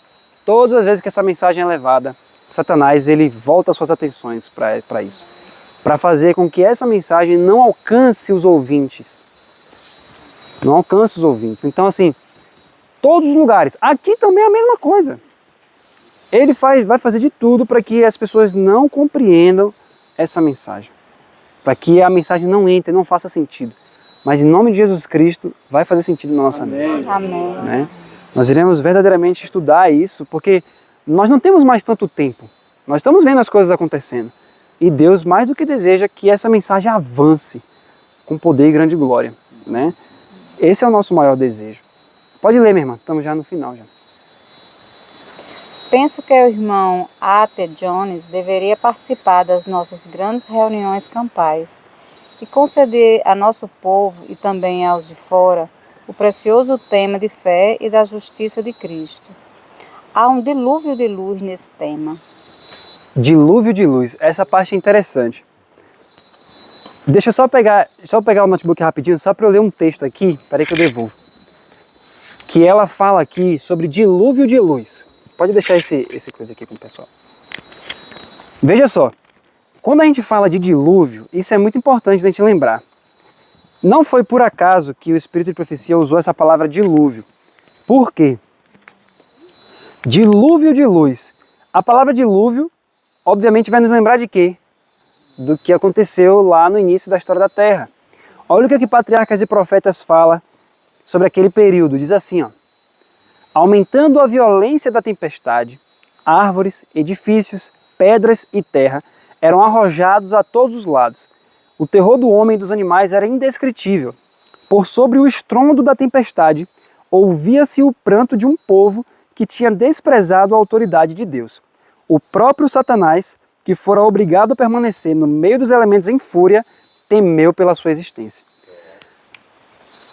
as vezes que essa mensagem é levada, Satanás ele volta suas atenções para isso. Para fazer com que essa mensagem não alcance os ouvintes. Não alcance os ouvintes. Então assim, todos os lugares. Aqui também é a mesma coisa. Ele vai fazer de tudo para que as pessoas não compreendam essa mensagem. Para que a mensagem não entre, não faça sentido. mas em nome de Jesus Cristo vai fazer sentido na nossa mente. Amém. Né? Nós iremos verdadeiramente estudar isso, porque nós não temos mais tanto tempo. Nós estamos vendo as coisas acontecendo. E Deus mais do que deseja que essa mensagem avance com poder e grande glória. Né? Esse é o nosso maior desejo. Pode ler, minha irmã, estamos já no final. Já. Penso que o irmão A.T. Jones deveria participar das nossas grandes reuniões campais e conceder a nosso povo e também aos de fora o precioso tema de fé e da justiça de Cristo. Há um dilúvio de luz nesse tema. Dilúvio de luz, essa parte é interessante. Deixa eu só pegar o notebook rapidinho, só para eu ler um texto aqui, peraí que eu devolvo. Que ela fala aqui sobre dilúvio de luz. Pode deixar esse coisa aqui com o pessoal. Veja só, quando a gente fala de dilúvio, isso é muito importante a gente lembrar. Não foi por acaso que o Espírito de Profecia usou essa palavra dilúvio. Por quê? Dilúvio de luz. A palavra dilúvio, obviamente, vai nos lembrar de quê? Do que aconteceu lá no início da história da Terra. Olha o que Patriarcas e Profetas fala sobre aquele período. Diz assim, ó. Aumentando a violência da tempestade, árvores, edifícios, pedras e terra eram arrojados a todos os lados. O terror do homem e dos animais era indescritível. Por sobre o estrondo da tempestade, ouvia-se o pranto de um povo que tinha desprezado a autoridade de Deus. O próprio Satanás, que fora obrigado a permanecer no meio dos elementos em fúria, temeu pela sua existência.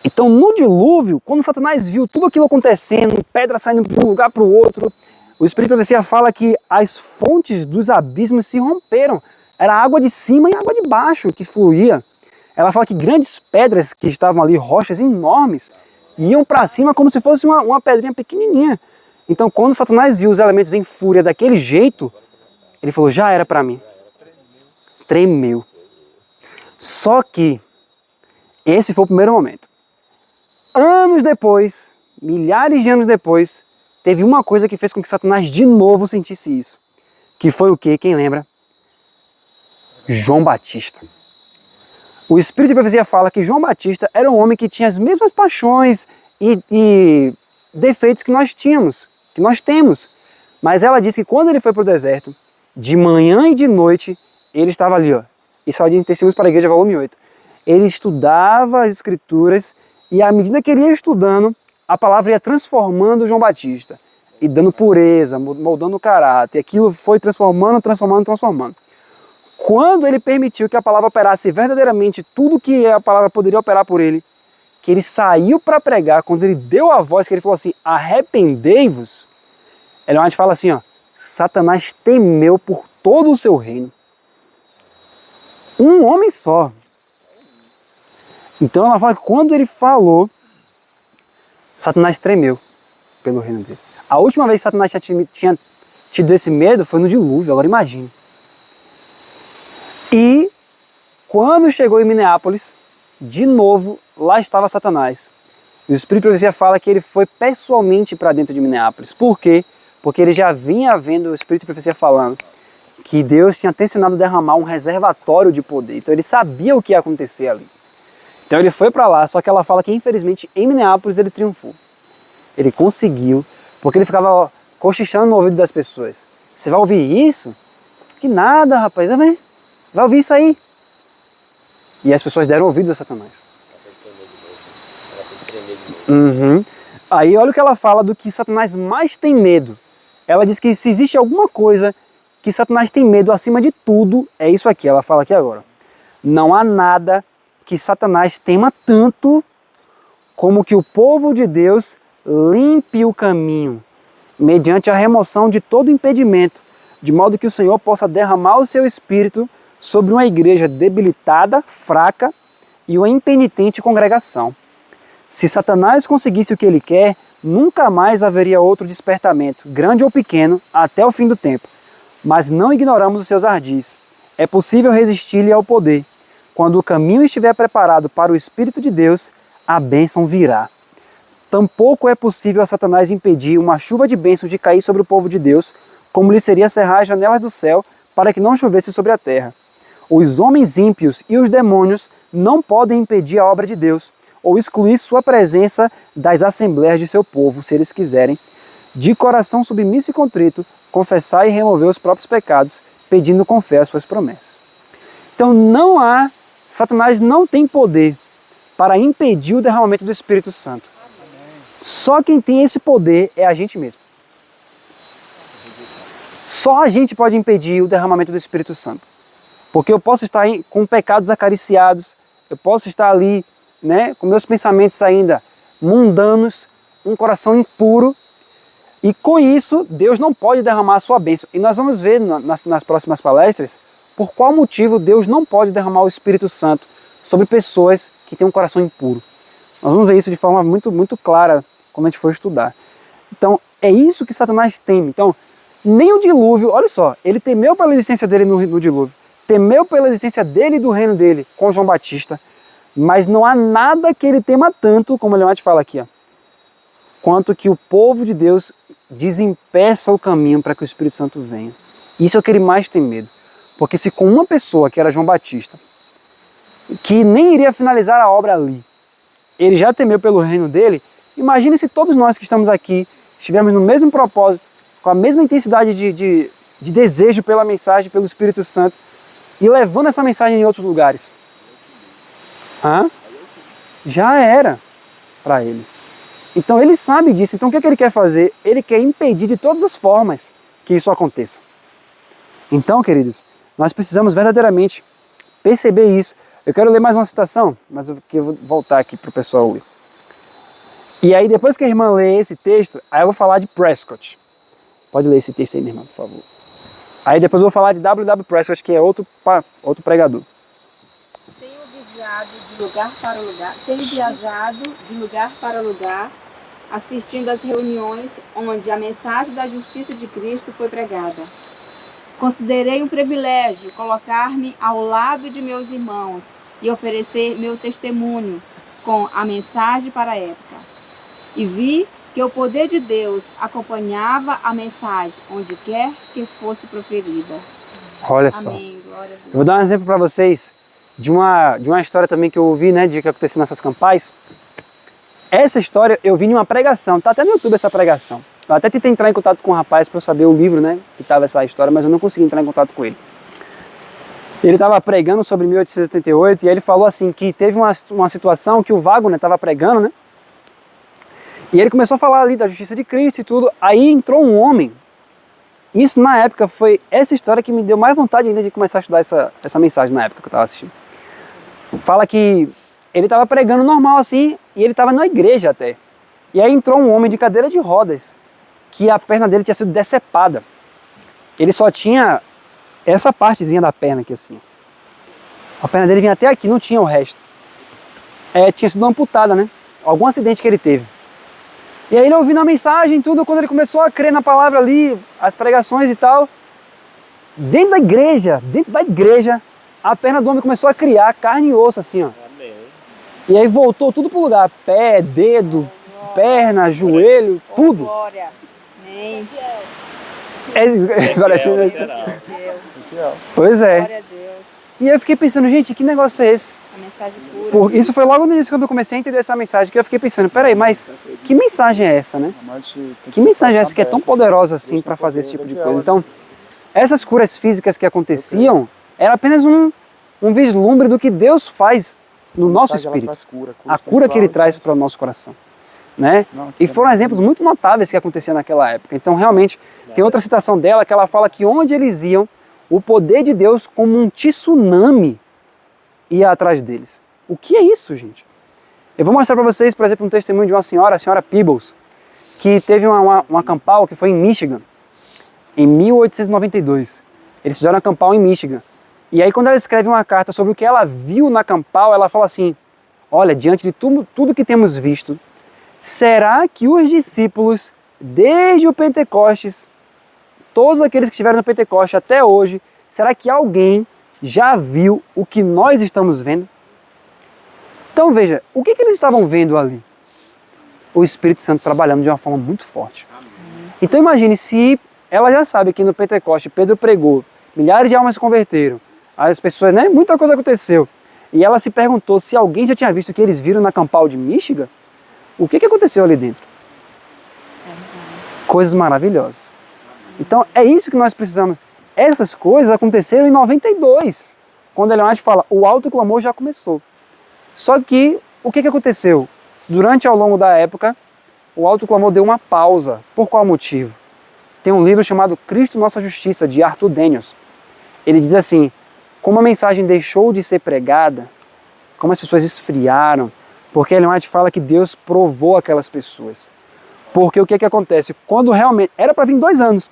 Então, no dilúvio, quando Satanás viu tudo aquilo acontecendo, pedra saindo de um lugar para o outro, o Espírito de Profecia fala que as fontes dos abismos se romperam. Era água de cima e água de baixo que fluía. Ela fala que grandes pedras que estavam ali, rochas enormes, iam para cima como se fosse uma pedrinha pequenininha. Então, quando Satanás viu os elementos em fúria daquele jeito, ele falou, já era para mim. Tremeu. Só que esse foi o primeiro momento. Anos depois, milhares de anos depois, teve uma coisa que fez com que Satanás de novo sentisse isso. Que foi o quê? Quem lembra? João Batista. O Espírito de Profecia fala que João Batista era um homem que tinha as mesmas paixões e defeitos que nós tínhamos, que nós temos. Mas ela disse que quando ele foi para o deserto, de manhã e de noite, ele estava ali, ó. Isso é de Testemunhos para a Igreja, volume 8. Ele estudava as Escrituras e à medida que ele ia estudando, a palavra ia transformando João Batista e dando pureza, moldando o caráter. E aquilo foi transformando. Quando ele permitiu que a palavra operasse verdadeiramente tudo que a palavra poderia operar por ele, que ele saiu para pregar, quando ele deu a voz, que ele falou assim, arrependei-vos, Ellen White fala assim, ó, Satanás temeu por todo o seu reino. Um homem só. Então ela fala que quando ele falou, Satanás tremeu pelo reino dele. A última vez que Satanás tinha tido esse medo foi no dilúvio, agora imagine. E quando chegou em Minneapolis, de novo, lá estava Satanás. E o Espírito de Profecia fala que ele foi pessoalmente para dentro de Minneapolis. Por quê? Porque ele já vinha vendo o Espírito de Profecia falando que Deus tinha tensionado derramar um reservatório de poder. Então ele sabia o que ia acontecer ali. Então ele foi para lá, só que ela fala que infelizmente em Minneapolis ele triunfou. Ele conseguiu, porque ele ficava cochichando no ouvido das pessoas. Você vai ouvir isso? Que nada, rapaz, vai ouvir isso aí. E as pessoas deram ouvidos a Satanás. Uhum. Aí olha o que ela fala do que Satanás mais tem medo. Ela diz que se existe alguma coisa que Satanás tem medo acima de tudo, é isso aqui, ela fala aqui agora. Não há nada que Satanás tema tanto como que o povo de Deus limpe o caminho, mediante a remoção de todo impedimento, de modo que o Senhor possa derramar o seu Espírito sobre uma igreja debilitada, fraca e uma impenitente congregação. Se Satanás conseguisse o que ele quer, nunca mais haveria outro despertamento, grande ou pequeno, até o fim do tempo. Mas não ignoramos os seus ardis. É possível resistir-lhe ao poder. Quando o caminho estiver preparado para o Espírito de Deus, a bênção virá. Tampouco é possível a Satanás impedir uma chuva de bênçãos de cair sobre o povo de Deus, como lhe seria cerrar as janelas do céu para que não chovesse sobre a terra. Os homens ímpios e os demônios não podem impedir a obra de Deus ou excluir sua presença das assembleias de seu povo, se eles quiserem, de coração submisso e contrito, confessar e remover os próprios pecados, pedindo com fé as suas promessas. Então Satanás não tem poder para impedir o derramamento do Espírito Santo. Só quem tem esse poder é a gente mesmo. Só a gente pode impedir o derramamento do Espírito Santo. Porque eu posso estar com pecados acariciados, eu posso estar ali, né, com meus pensamentos ainda mundanos, um coração impuro, e com isso Deus não pode derramar a sua bênção. E nós vamos ver nas próximas palestras por qual motivo Deus não pode derramar o Espírito Santo sobre pessoas que têm um coração impuro. Nós vamos ver isso de forma muito, muito clara quando a gente for estudar. Então, é isso que Satanás teme. Então, nem o dilúvio, olha só, ele temeu pela existência dele no dilúvio, temeu pela existência dele e do reino dele com João Batista, mas não há nada que ele tema tanto, como o Leonardo fala aqui, ó, quanto que o povo de Deus desimpeça o caminho para que o Espírito Santo venha. Isso é o que ele mais tem medo. Porque se com uma pessoa, que era João Batista, que nem iria finalizar a obra ali, ele já temeu pelo reino dele, imagine se todos nós que estamos aqui estivermos no mesmo propósito, com a mesma intensidade de desejo pela mensagem, pelo Espírito Santo, e levando essa mensagem em outros lugares. Já era para ele. Então ele sabe disso. Então o que é que ele quer fazer? Ele quer impedir de todas as formas que isso aconteça. Então, queridos, nós precisamos verdadeiramente perceber isso. Eu quero ler mais uma citação, mas eu vou voltar aqui para o pessoal ler. E aí, depois que a irmã lê esse texto, aí eu vou falar de Prescott. Pode ler esse texto aí, minha irmã, por favor. Aí depois eu vou falar de W.W. Prescott, que é outro pregador. Tenho viajado de lugar para lugar, assistindo às reuniões onde a mensagem da justiça de Cristo foi pregada. Considerei um privilégio colocar-me ao lado de meus irmãos e oferecer meu testemunho com a mensagem para a época. E vi que o poder de Deus acompanhava a mensagem onde quer que fosse proferida. Olha só. Amém. Glória a Deus. Eu vou dar um exemplo para vocês de uma história também que eu ouvi, né, de que aconteceu nessas campais. Essa história eu vi em uma pregação, tá até no YouTube essa pregação. Eu até tentei entrar em contato com o rapaz para eu saber o livro, né, que estava essa história, mas eu não consegui entrar em contato com ele. Ele estava pregando sobre 1878 e ele falou assim que teve uma situação que o Wagner estava pregando, né? E ele começou a falar ali da justiça de Cristo e tudo. Aí entrou um homem. Isso na época foi essa história que me deu mais vontade ainda de começar a estudar essa mensagem na época que eu estava assistindo. Fala que ele estava pregando normal assim e ele estava na igreja até. E aí entrou um homem de cadeira de rodas que a perna dele tinha sido decepada. Ele só tinha essa partezinha da perna aqui assim. A perna dele vinha até aqui, não tinha o resto. Tinha sido amputada, né? Algum acidente que ele teve. E aí ele ouvindo a mensagem e tudo, quando ele começou a crer na palavra ali, as pregações e tal, dentro da igreja, a perna do homem começou a criar carne e osso assim, ó. Amém. E aí voltou tudo pro lugar, pé, dedo, perna, joelho, tudo. Glória. Amém. Parece Pois é. Glória a Deus. E aí eu fiquei pensando, gente, que negócio é esse? A mensagem pura. Isso foi logo no início quando eu comecei a entender essa mensagem, que eu fiquei pensando, peraí, mas que mensagem é essa, né? Que mensagem é essa que é tão poderosa assim para fazer esse tipo de coisa? Então, essas curas físicas que aconteciam, era apenas um vislumbre do que Deus faz no nosso espírito. A cura que Ele traz para o nosso coração. Né? E foram exemplos muito notáveis que aconteciam naquela época. Então, realmente, tem outra citação dela que ela fala que onde eles iam, o poder de Deus como um tsunami ia atrás deles. O que é isso, gente? Eu vou mostrar para vocês, por exemplo, um testemunho de uma senhora, a senhora Peebles, que teve uma campal que foi em Michigan, em 1892. Eles fizeram uma campal em Michigan. E aí, quando ela escreve uma carta sobre o que ela viu na campal, ela fala assim, olha, diante de tudo que temos visto, será que os discípulos, desde o Pentecostes, todos aqueles que estiveram no Pentecoste até hoje, será que alguém já viu o que nós estamos vendo? Então veja, o que eles estavam vendo ali? O Espírito Santo trabalhando de uma forma muito forte. Então imagine se ela já sabe que no Pentecoste Pedro pregou, milhares de almas se converteram, as pessoas, né? Muita coisa aconteceu. E ela se perguntou se alguém já tinha visto o que eles viram na Campal de Michigan. O que aconteceu ali dentro? Coisas maravilhosas. Então é isso que nós precisamos. Essas coisas aconteceram em 92, quando Ellen White fala, o alto clamor já começou. Só que, o que aconteceu? Ao longo da época, o alto clamor deu uma pausa. Por qual motivo? Tem um livro chamado Cristo Nossa Justiça, de Arthur Daniels. Ele diz assim, como a mensagem deixou de ser pregada, como as pessoas esfriaram, porque Ellen White fala que Deus provou aquelas pessoas. Porque o que acontece? Quando realmente... Era para vir 2 anos.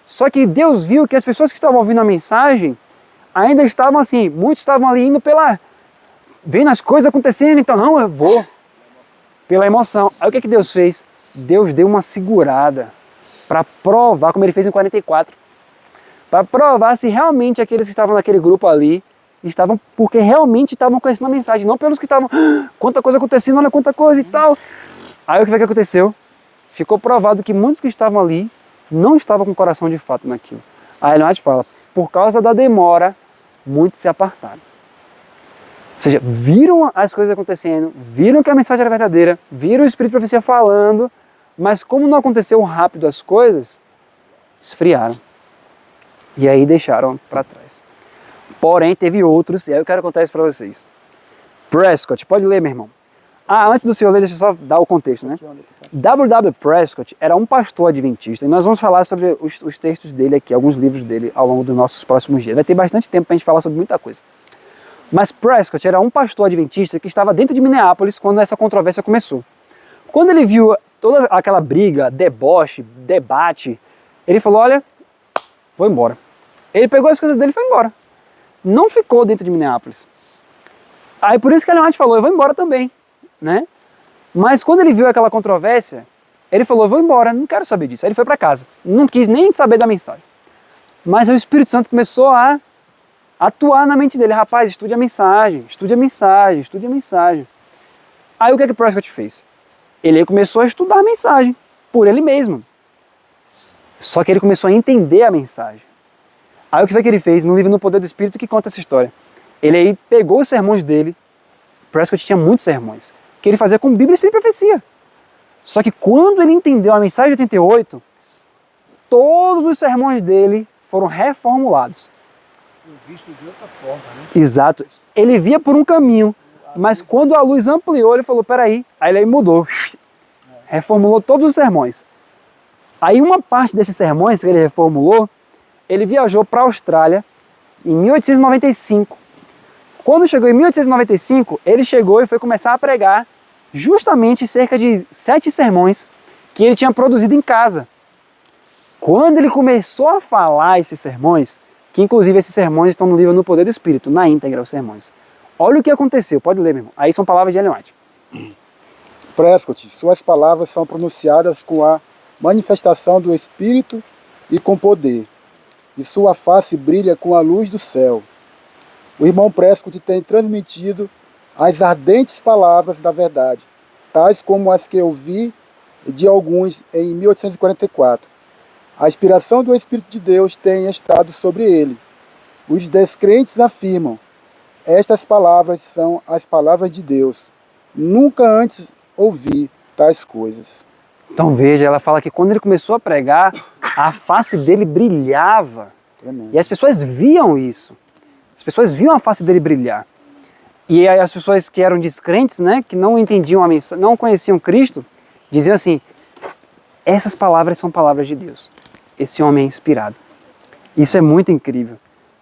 Só que Deus viu que as pessoas que estavam ouvindo a mensagem ainda estavam assim, muitos estavam ali indo vendo as coisas acontecendo, então não, eu vou. Pela emoção. Aí o que Deus fez? Deus deu uma segurada para provar, como ele fez em 44, para provar se realmente aqueles que estavam naquele grupo ali estavam, porque realmente estavam conhecendo a mensagem, não pelos que estavam, quanta coisa acontecendo, olha quanta coisa e tal. Aí o que aconteceu? Ficou provado que muitos que estavam ali não estavam com o coração de fato naquilo. Aí Ellen White fala, por causa da demora, muitos se apartaram. Ou seja, viram as coisas acontecendo, viram que a mensagem era verdadeira, viram o Espírito de Profecia falando, mas como não aconteceu rápido as coisas, esfriaram. E aí deixaram para trás. Porém, teve outros, e aí eu quero contar isso para vocês. Prescott, pode ler, meu irmão. Antes do senhor ler, deixa eu só dar o contexto, né? W.W. Prescott era um pastor adventista, e nós vamos falar sobre os textos dele aqui, alguns livros dele, ao longo dos nossos próximos dias. Vai ter bastante tempo para a gente falar sobre muita coisa. Mas Prescott era um pastor adventista que estava dentro de Minneapolis quando essa controvérsia começou. Quando ele viu toda aquela briga, deboche, debate, ele falou, olha, vou embora. Ele pegou as coisas dele e foi embora. Não ficou dentro de Minneapolis. Aí por isso que Ellen White falou, eu vou embora também, né? Mas quando ele viu aquela controvérsia, ele falou, eu vou embora, não quero saber disso. Aí ele foi para casa, não quis nem saber da mensagem. Mas o Espírito Santo começou a atuar na mente dele, rapaz, estude a mensagem, estude a mensagem, estude a mensagem. Aí o que Prescott fez? Ele começou a estudar a mensagem, por ele mesmo. Só que ele começou a entender a mensagem. Aí o que foi que ele fez? No livro No Poder do Espírito que conta essa história. Ele aí pegou os sermões dele, Prescott tinha muitos sermões, que ele fazia com Bíblia, Espírito e Profecia. Só que quando ele entendeu a mensagem de 88, todos os sermões dele foram reformulados. Visto de outra forma, né? Exato. Ele via por um caminho, mas quando a luz ampliou, ele falou, peraí, aí ele mudou. Reformulou todos os sermões. Aí uma parte desses sermões que ele reformulou, ele viajou para a Austrália em 1895. Quando chegou em 1895, ele chegou e foi começar a pregar justamente cerca de 7 sermões que ele tinha produzido em casa. Quando ele começou a falar esses sermões, que inclusive esses sermões estão no livro No Poder do Espírito, na íntegra os sermões. Olha o que aconteceu, pode ler, meu irmão. Aí são palavras de Ellen White. Prescott, suas palavras são pronunciadas com a manifestação do Espírito e com poder, e sua face brilha com a luz do céu. O irmão Prescott tem transmitido as ardentes palavras da verdade, tais como as que eu vi de alguns em 1844. A inspiração do Espírito de Deus tem estado sobre ele. Os descrentes afirmam, estas palavras são as palavras de Deus. Nunca antes ouvi tais coisas. Então veja, ela fala que quando ele começou a pregar, a face dele brilhava. Tremendo. E as pessoas viam isso. As pessoas viam a face dele brilhar. E aí as pessoas que eram descrentes, né, que não entendiam a mensagem, não conheciam Cristo, diziam assim, essas palavras são palavras de Deus. Esse homem é inspirado. Isso é muito incrível.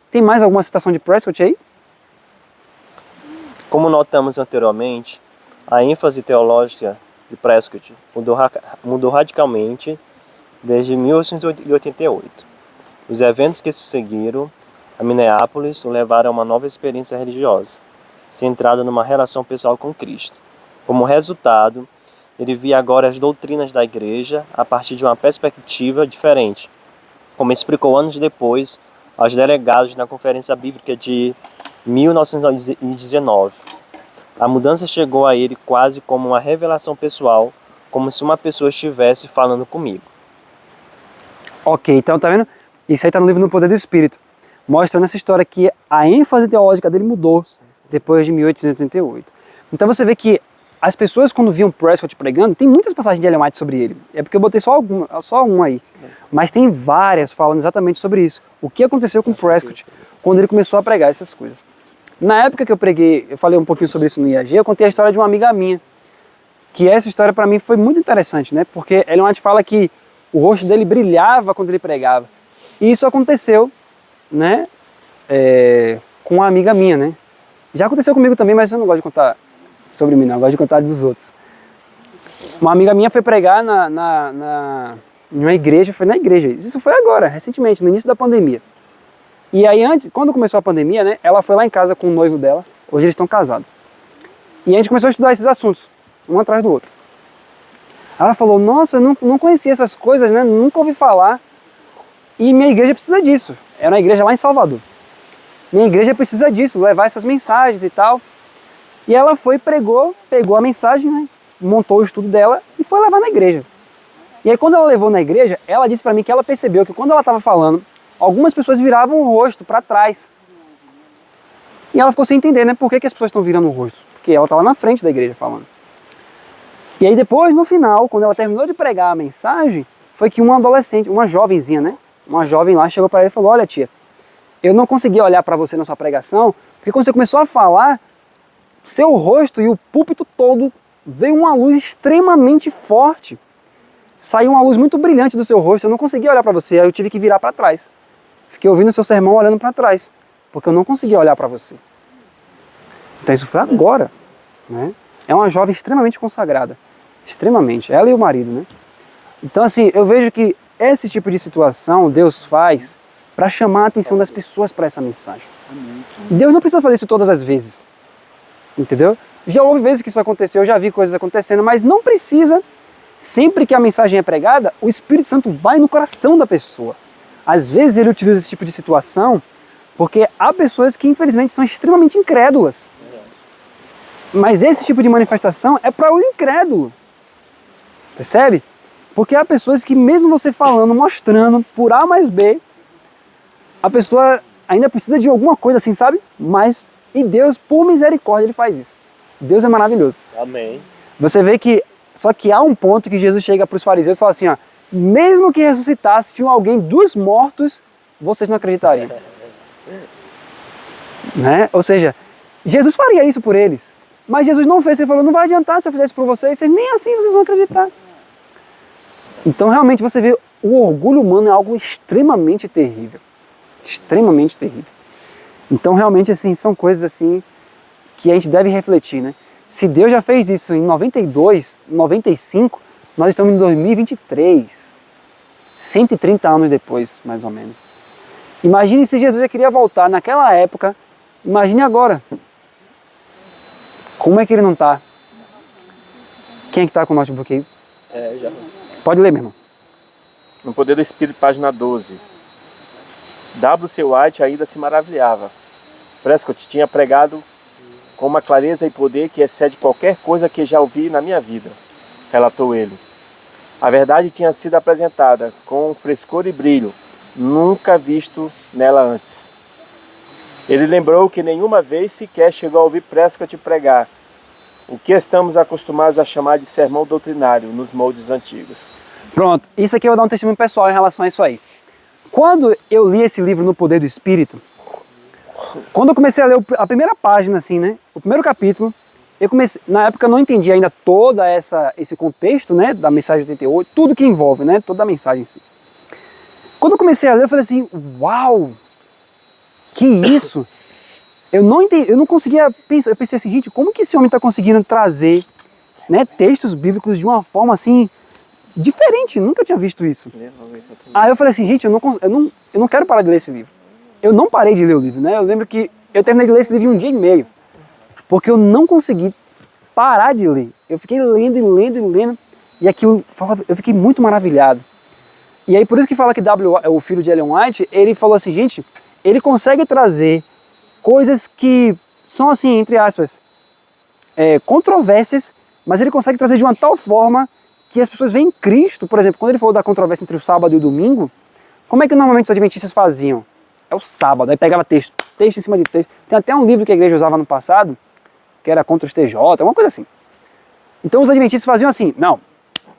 Tem mais alguma citação de Prescott aí? Como notamos anteriormente, a ênfase teológica de Prescott mudou radicalmente desde 1888. Os eventos que se seguiram a Minneapolis o levaram a uma nova experiência religiosa, centrada numa relação pessoal com Cristo. Como resultado, ele via agora as doutrinas da igreja a partir de uma perspectiva diferente, como explicou anos depois aos delegados na Conferência Bíblica de 1919. A mudança chegou a ele quase como uma revelação pessoal, como se uma pessoa estivesse falando comigo. Ok, então tá vendo? Isso aí tá no livro No Poder do Espírito. mostrando essa história que a ênfase teológica dele mudou depois de 1888. Então você vê que as pessoas quando viam Prescott pregando, tem muitas passagens de Ellen White sobre ele. É porque eu botei só um aí. Mas tem várias falando exatamente sobre isso. O que aconteceu com Prescott quando ele começou a pregar essas coisas. Na época que eu preguei, eu falei um pouquinho sobre isso no IAG, eu contei a história de uma amiga minha. Que essa história para mim foi muito interessante, né? Porque Ellen White fala que o rosto dele brilhava quando ele pregava. E isso aconteceu, né? Com uma amiga minha, né? Já aconteceu comigo também, mas eu não gosto de contar sobre mim, não. Eu gosto de contar dos outros. Uma amiga minha foi pregar numa igreja, foi na igreja. Isso foi agora, recentemente, no início da pandemia. E aí antes, quando começou a pandemia, né? Ela foi lá em casa com o noivo dela. Hoje eles estão casados. E a gente começou a estudar esses assuntos, um atrás do outro. Ela falou, nossa, eu não conhecia essas coisas, né? Nunca ouvi falar. E minha igreja precisa disso. Era uma igreja lá em Salvador. Minha igreja precisa disso, levar essas mensagens e tal. E ela foi, pregou, pegou a mensagem, né? Montou o estudo dela e foi levar na igreja. E aí quando ela levou na igreja, ela disse para mim que ela percebeu que quando ela estava falando, algumas pessoas viravam o rosto para trás. E ela ficou sem entender, né? Por que as pessoas estão virando o rosto? Porque ela estava na frente da igreja falando. E aí depois, no final, quando ela terminou de pregar a mensagem, foi que uma adolescente, uma jovenzinha, né? Uma jovem lá chegou para ela e falou, olha tia, eu não consegui olhar para você na sua pregação, porque quando você começou a falar, seu rosto e o púlpito todo veio uma luz extremamente forte. Saiu uma luz muito brilhante do seu rosto, eu não consegui olhar para você, aí eu tive que virar para trás. Fiquei ouvindo o seu sermão olhando para trás, porque eu não consegui olhar para você. Então isso foi agora, né? É uma jovem extremamente consagrada, extremamente, ela e o marido, né? Então assim, eu vejo que esse tipo de situação Deus faz para chamar a atenção das pessoas para essa mensagem. Deus não precisa fazer isso todas as vezes, entendeu? Já houve vezes que isso aconteceu, eu já vi coisas acontecendo, mas não precisa. Sempre que a mensagem é pregada, o Espírito Santo vai no coração da pessoa. Às vezes ele utiliza esse tipo de situação porque há pessoas que infelizmente são extremamente incrédulas. Mas esse tipo de manifestação é para o incrédulo. Percebe? Porque há pessoas que mesmo você falando, mostrando por A mais B, a pessoa ainda precisa de alguma coisa assim, sabe? Mas, e Deus, por misericórdia, Ele faz isso. Deus é maravilhoso. Amém. Você vê que, só que há um ponto que Jesus chega para os fariseus e fala assim, ó, mesmo que ressuscitasse, tinha alguém dos mortos, vocês não acreditariam. Né? Ou seja, Jesus faria isso por eles. Mas Jesus não fez, ele falou, não vai adiantar se eu fizer isso por vocês, nem assim vocês vão acreditar. Então realmente você vê, o orgulho humano é algo extremamente terrível. Extremamente terrível. Então realmente assim, são coisas assim que a gente deve refletir, né? Se Deus já fez isso em 92, 95, nós estamos em 2023. 130 anos depois, mais ou menos. Imagine se Jesus já queria voltar naquela época, imagine agora. Como é que ele não está? Quem é que está com o notebook aí? Já. Pode ler, meu irmão. No Poder do Espírito, página 12. W.C. White ainda se maravilhava. Prescott tinha pregado com uma clareza e poder que excede qualquer coisa que já ouvi na minha vida, relatou ele. A verdade tinha sido apresentada com frescor e brilho, nunca visto nela antes. Ele lembrou que nenhuma vez sequer chegou a ouvir Prescott pregar, o que estamos acostumados a chamar de sermão doutrinário nos moldes antigos. Pronto, isso aqui eu vou dar um testemunho pessoal em relação a isso aí. Quando eu li esse livro No Poder do Espírito, quando eu comecei a ler a primeira página, assim, né, o primeiro capítulo, eu comecei, na época eu não entendi ainda todo esse contexto, né, da mensagem de 88, tudo que envolve, né, toda a mensagem em si. Quando eu comecei a ler, eu falei assim, uau, que isso? Eu não conseguia pensar, eu pensei assim, gente, como que esse homem está conseguindo trazer, né, textos bíblicos de uma forma assim, diferente, nunca tinha visto isso. Aí eu falei assim, gente, eu não quero parar de ler esse livro. Eu não parei de ler o livro, né? Eu lembro que eu terminei de ler esse livro em 1 dia e meio, porque eu não consegui parar de ler. Eu fiquei lendo e lendo e lendo, e aquilo, eu fiquei muito maravilhado. E aí por isso que fala que o filho de Ellen White, ele falou assim, gente, ele consegue trazer coisas que são assim, entre aspas, controvérsias, mas ele consegue trazer de uma tal forma que as pessoas veem Cristo. Por exemplo, quando ele falou da controvérsia entre o sábado e o domingo, como é que normalmente os adventistas faziam? é o sábado. Aí pegava texto em cima de texto. Tem até um livro que a igreja usava no passado, que era contra os TJ, alguma coisa assim. Então os adventistas faziam assim, não,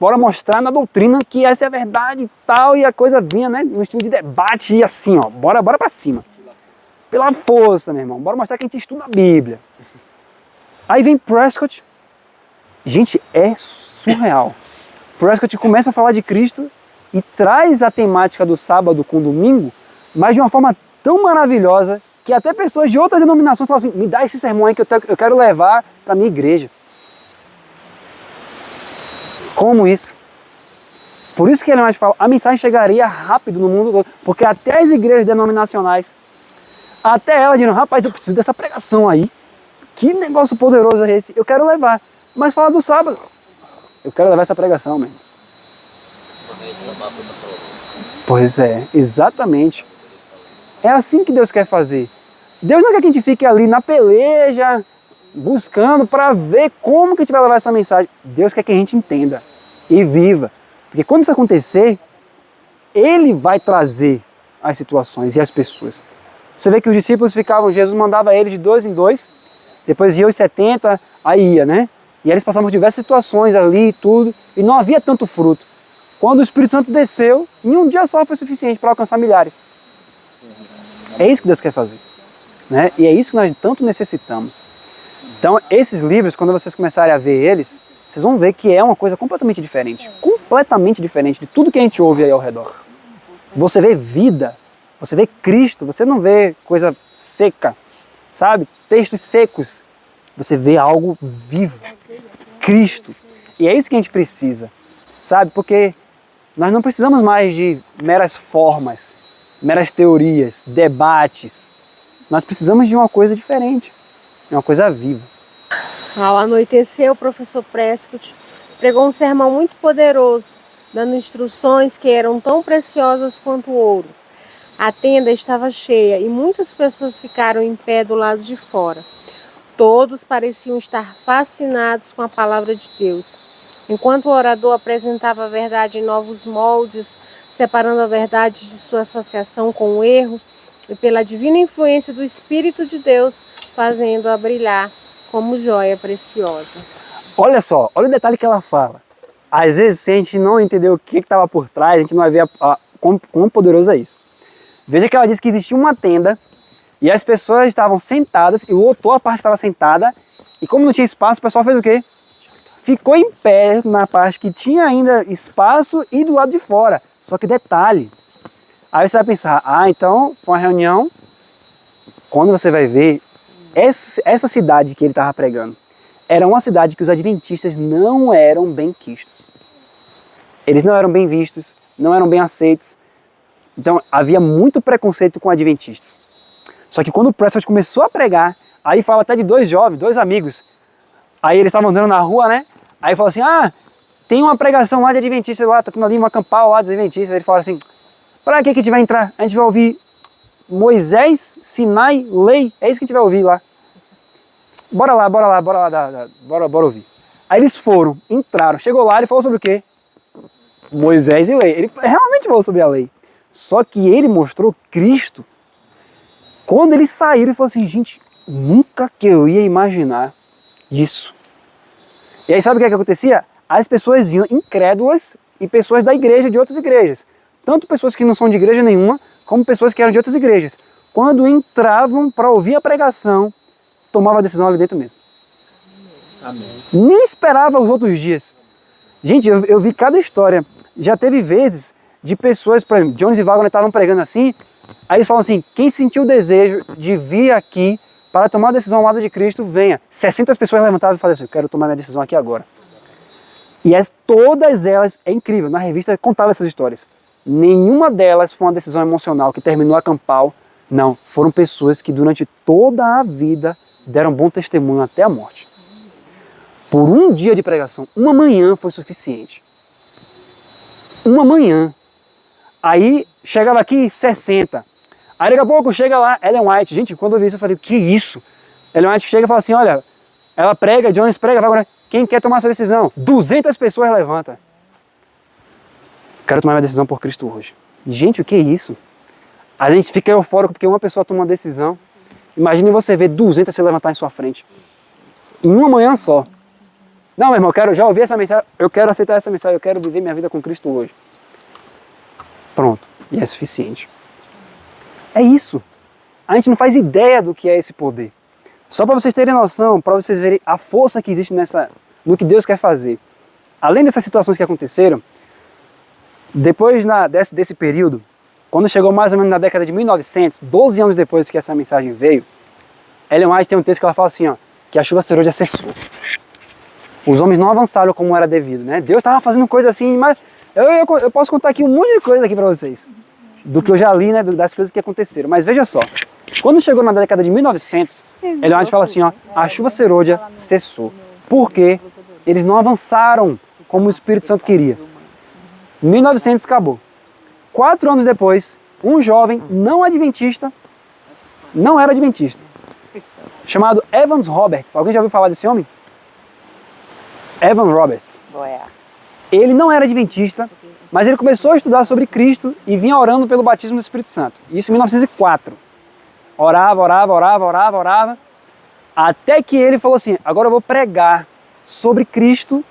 bora mostrar na doutrina que essa é a verdade e tal, e a coisa vinha, né, no estilo de debate, e assim, ó, bora pra cima. Pela força, meu irmão, bora mostrar que a gente estuda a Bíblia. Aí vem Prescott, gente, é surreal. Prescott começa a falar de Cristo e traz a temática do sábado com o domingo, mas de uma forma tão maravilhosa que até pessoas de outras denominações falam assim, me dá esse sermão aí que eu quero levar para a minha igreja. Como isso? Por isso que ele mais fala, a mensagem chegaria rápido no mundo todo, porque até as igrejas denominacionais, até elas dirão, rapaz, eu preciso dessa pregação aí, que negócio poderoso é esse? Eu quero levar, mas fala do sábado. Eu quero levar essa pregação, mesmo. Pois é, exatamente. É assim que Deus quer fazer. Deus não quer que a gente fique ali na peleja, buscando para ver como que a gente vai levar essa mensagem. Deus quer que a gente entenda e viva. Porque quando isso acontecer, Ele vai trazer as situações e as pessoas. Você vê que os discípulos ficavam, Jesus mandava eles de 2 em 2, depois ia os 70, aí ia, né? E aí eles passavam por diversas situações ali e tudo, e não havia tanto fruto. Quando o Espírito Santo desceu, em um dia só foi suficiente para alcançar milhares. É isso que Deus quer fazer, né? E é isso que nós tanto necessitamos. Então, esses livros, quando vocês começarem a ver eles, vocês vão ver que é uma coisa completamente diferente de tudo que a gente ouve aí ao redor. Você vê vida, você vê Cristo, você não vê coisa seca, sabe? Textos secos. Você vê algo vivo, Cristo. E é isso que a gente precisa, sabe? Porque nós não precisamos mais de meras formas, meras teorias, debates. Nós precisamos de uma coisa diferente, de uma coisa viva. Ao anoitecer, o professor Prescott pregou um sermão muito poderoso, dando instruções que eram tão preciosas quanto o ouro. A tenda estava cheia e muitas pessoas ficaram em pé do lado de fora. Todos pareciam estar fascinados com a palavra de Deus. Enquanto o orador apresentava a verdade em novos moldes, separando a verdade de sua associação com o erro, e pela divina influência do Espírito de Deus, fazendo-a brilhar como joia preciosa. Olha só, olha o detalhe que ela fala. Às vezes, se a gente não entender o que estava por trás, a gente não vai ver quão poderoso é isso. Veja que ela disse que existia uma tenda e as pessoas estavam sentadas e lotou a parte que estava sentada e como não tinha espaço, o pessoal fez o quê? Ficou em pé na parte que tinha ainda espaço e do lado de fora. Só que detalhe, aí você vai pensar, então foi uma reunião, quando você vai ver, essa cidade que ele estava pregando, era uma cidade que os adventistas não eram bem quistos. Eles não eram bem vistos, não eram bem aceitos. Então havia muito preconceito com adventistas. Só que quando o Prescott começou a pregar, aí fala até de 2 jovens, 2 amigos. Aí eles estavam andando na rua, né? Aí falou assim, tem uma pregação lá de adventistas lá, tá tendo ali uma campal lá dos adventistas. Aí ele fala assim, para que a gente vai entrar? A gente vai ouvir Moisés, Sinai, lei, é isso que a gente vai ouvir lá. Bora lá, bora ouvir. Aí eles foram, entraram, chegou lá, ele falou sobre o quê? Moisés e lei. Ele realmente falou sobre a lei. Só que ele mostrou Cristo. Quando eles saíram, ele falou assim, gente, nunca que eu ia imaginar isso. E aí sabe o que acontecia? As pessoas vinham incrédulas e pessoas da igreja, de outras igrejas. Tanto pessoas que não são de igreja nenhuma, como pessoas que eram de outras igrejas. Quando entravam para ouvir a pregação, tomava a decisão ali dentro mesmo. Amém. Nem esperava os outros dias. Gente, eu vi cada história. Já teve vezes de pessoas, por exemplo, Jones e Wagner estavam pregando assim, aí eles falam assim, quem sentiu o desejo de vir aqui para tomar a decisão ao lado de Cristo, venha. 60 pessoas levantavam e falavam assim, eu quero tomar minha decisão aqui agora. E todas elas, é incrível, na revista contava essas histórias. Nenhuma delas foi uma decisão emocional que terminou a campal. Não, foram pessoas que durante toda a vida deram bom testemunho até a morte. Por um dia de pregação, uma manhã foi suficiente. Uma manhã. Aí chegava aqui 60. Aí daqui a pouco chega lá Ellen White. Gente, quando eu vi isso eu falei, que isso? Ellen White chega e fala assim, olha, ela prega, Jones prega, agora quem quer tomar essa decisão? 200 pessoas levantam. Quero tomar minha decisão por Cristo hoje. Gente, o que é isso? A gente fica eufórico porque uma pessoa toma uma decisão. Imagine você ver 200 se levantar em sua frente. Em uma manhã só. Não, meu irmão, já ouvi essa mensagem, eu quero aceitar essa mensagem, eu quero viver minha vida com Cristo hoje. Pronto, e é suficiente. É isso. A gente não faz ideia do que é esse poder. Só para vocês terem noção, para vocês verem a força que existe no que Deus quer fazer. Além dessas situações que aconteceram, depois desse período, quando chegou mais ou menos na década de 1900, 12 anos depois que essa mensagem veio, Ellen White tem um texto que ela fala assim, ó, que a chuva serôdia cessou. Os homens não avançaram como era devido, né? Deus estava fazendo coisa assim, mas eu posso contar aqui um monte de coisa aqui para vocês, do que eu já li, né, das coisas que aconteceram. Mas veja só, quando chegou na década de 1900, Ellen White fala assim, ó, a chuva serôdia cessou. Por quê? Eles não avançaram como o Espírito Santo queria. 1900 acabou. 4 anos depois, um jovem não era adventista, chamado Evans Roberts. Alguém já ouviu falar desse homem? Evan Roberts. Ele não era adventista, mas ele começou a estudar sobre Cristo e vinha orando pelo batismo do Espírito Santo. Isso em 1904. Orava, até que ele falou assim, agora eu vou pregar sobre Cristo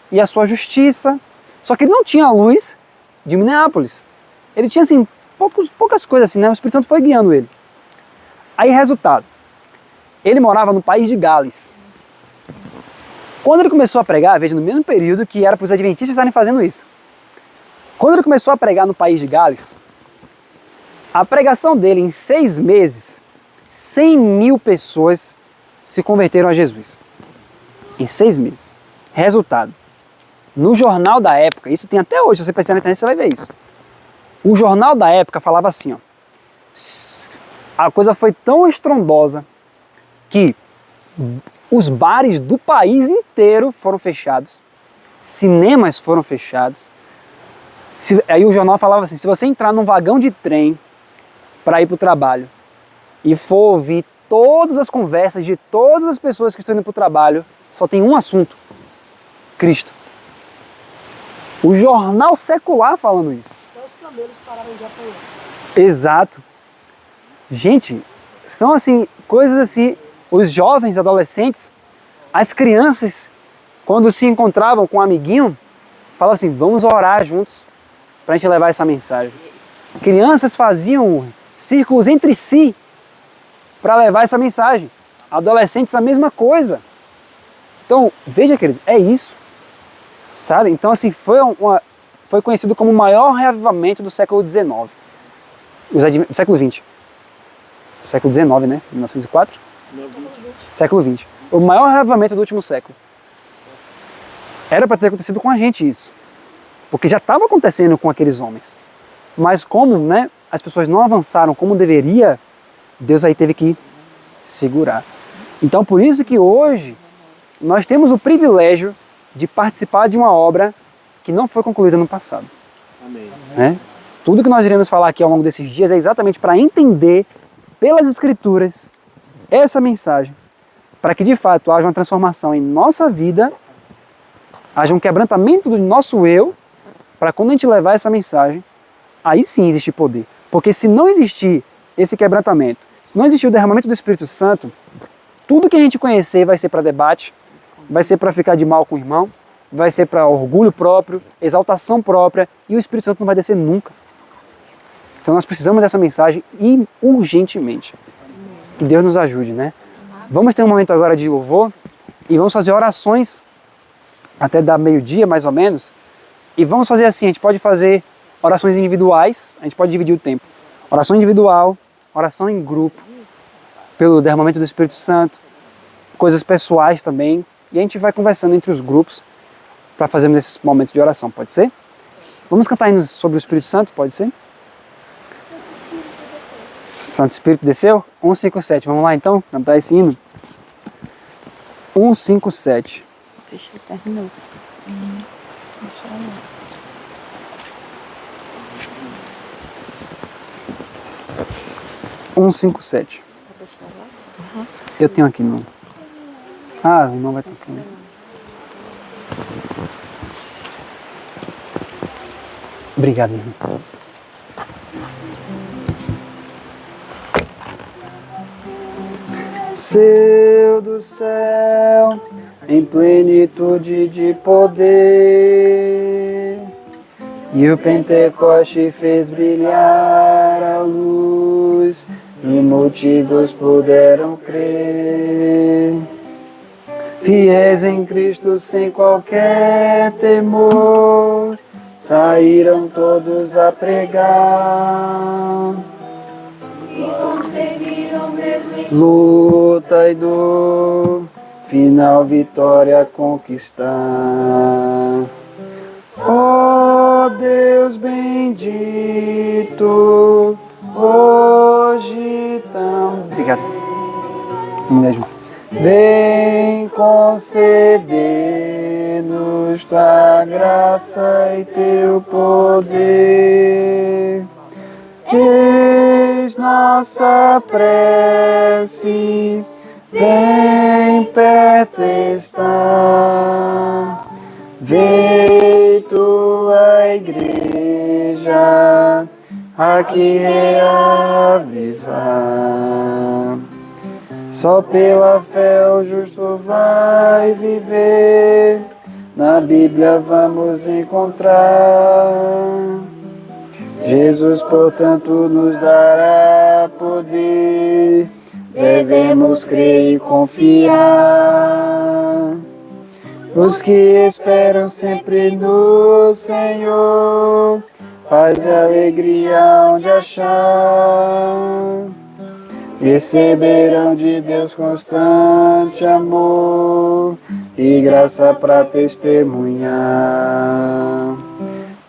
e a sua justiça. Só que ele não tinha a luz de Minneapolis. Ele tinha assim, poucas coisas assim, né? O Espírito Santo foi guiando ele. Aí, resultado, ele morava no país de Gales. Quando ele começou a pregar, veja, no mesmo período que era para os adventistas estarem fazendo isso. Quando ele começou a pregar no país de Gales, a pregação dele, em 6 meses, 100 mil pessoas se converteram a Jesus. Em 6 meses. Resultado, no jornal da época, isso tem até hoje, se você pensar na internet, você vai ver isso. O jornal da época falava assim, ó, a coisa foi tão estrondosa que os bares do país inteiro foram fechados, cinemas foram fechados. Aí o jornal falava assim, se você entrar num vagão de trem para ir para o trabalho e for ouvir todas as conversas de todas as pessoas que estão indo para o trabalho, só tem um assunto, Cristo. O jornal secular falando isso. Até os camelos pararam de apanhar. Exato. Gente, são assim, coisas assim, os jovens, adolescentes, as crianças, quando se encontravam com um amiguinho, falavam assim, vamos orar juntos para a gente levar essa mensagem. Crianças faziam círculos entre si para levar essa mensagem. Adolescentes, a mesma coisa. Então, veja, queridos, é isso. Sabe? Então, assim, foi conhecido como o maior reavivamento do século XIX. Do século XX. Século XIX, né? 1904? Século XX. O maior reavivamento do último século. Era para ter acontecido com a gente isso. Porque já estava acontecendo com aqueles homens. Mas como, né, as pessoas não avançaram como deveria, Deus aí teve que segurar. Então, por isso que hoje nós temos o privilégio de participar de uma obra que não foi concluída no passado. Amém. Né? Tudo que nós iremos falar aqui ao longo desses dias é exatamente para entender pelas Escrituras essa mensagem, para que de fato haja uma transformação em nossa vida, haja um quebrantamento do nosso eu, para quando a gente levar essa mensagem, aí sim existe poder. Porque se não existir esse quebrantamento, se não existir o derramamento do Espírito Santo, tudo que a gente conhecer vai ser para debate, vai ser para ficar de mal com o irmão, vai ser para orgulho próprio, exaltação própria, e o Espírito Santo não vai descer nunca. Então nós precisamos dessa mensagem urgentemente. Que Deus nos ajude, né? Vamos ter um momento agora de louvor e vamos fazer orações até dar meio-dia, mais ou menos. E vamos fazer assim, a gente pode fazer orações individuais, a gente pode dividir o tempo. Oração individual, oração em grupo, pelo derramamento do Espírito Santo, coisas pessoais também. E a gente vai conversando entre os grupos para fazermos esses momentos de oração, pode ser? Vamos cantar hinos sobre o Espírito Santo, pode ser? Santo Espírito desceu? 157, vamos lá então, cantar esse hino? 157. Deixa eu terminar. 157. Eu tenho aqui no... Ah, o irmão vai tocar. Obrigado, irmão. desceu do céu em plenitude de poder, e o Pentecoste fez brilhar a luz, e multidões puderam crer. Fiéis em Cristo sem qualquer temor, saíram todos a pregar. E conseguiram mesmo em Luta e dor, final vitória conquistar. Ó Deus bendito, hoje tão... Obrigado. Vamos ler junto. Vem conceder-nos tua graça e teu poder. Eis nossa prece, vem perto está. Vem tua igreja, aqui reavivar. Só pela fé o justo vai viver, na Bíblia vamos encontrar. Jesus, portanto, nos dará poder, devemos crer e confiar. Os que esperam sempre no Senhor, paz e alegria onde achar. Receberão de Deus constante amor e graça para testemunhar.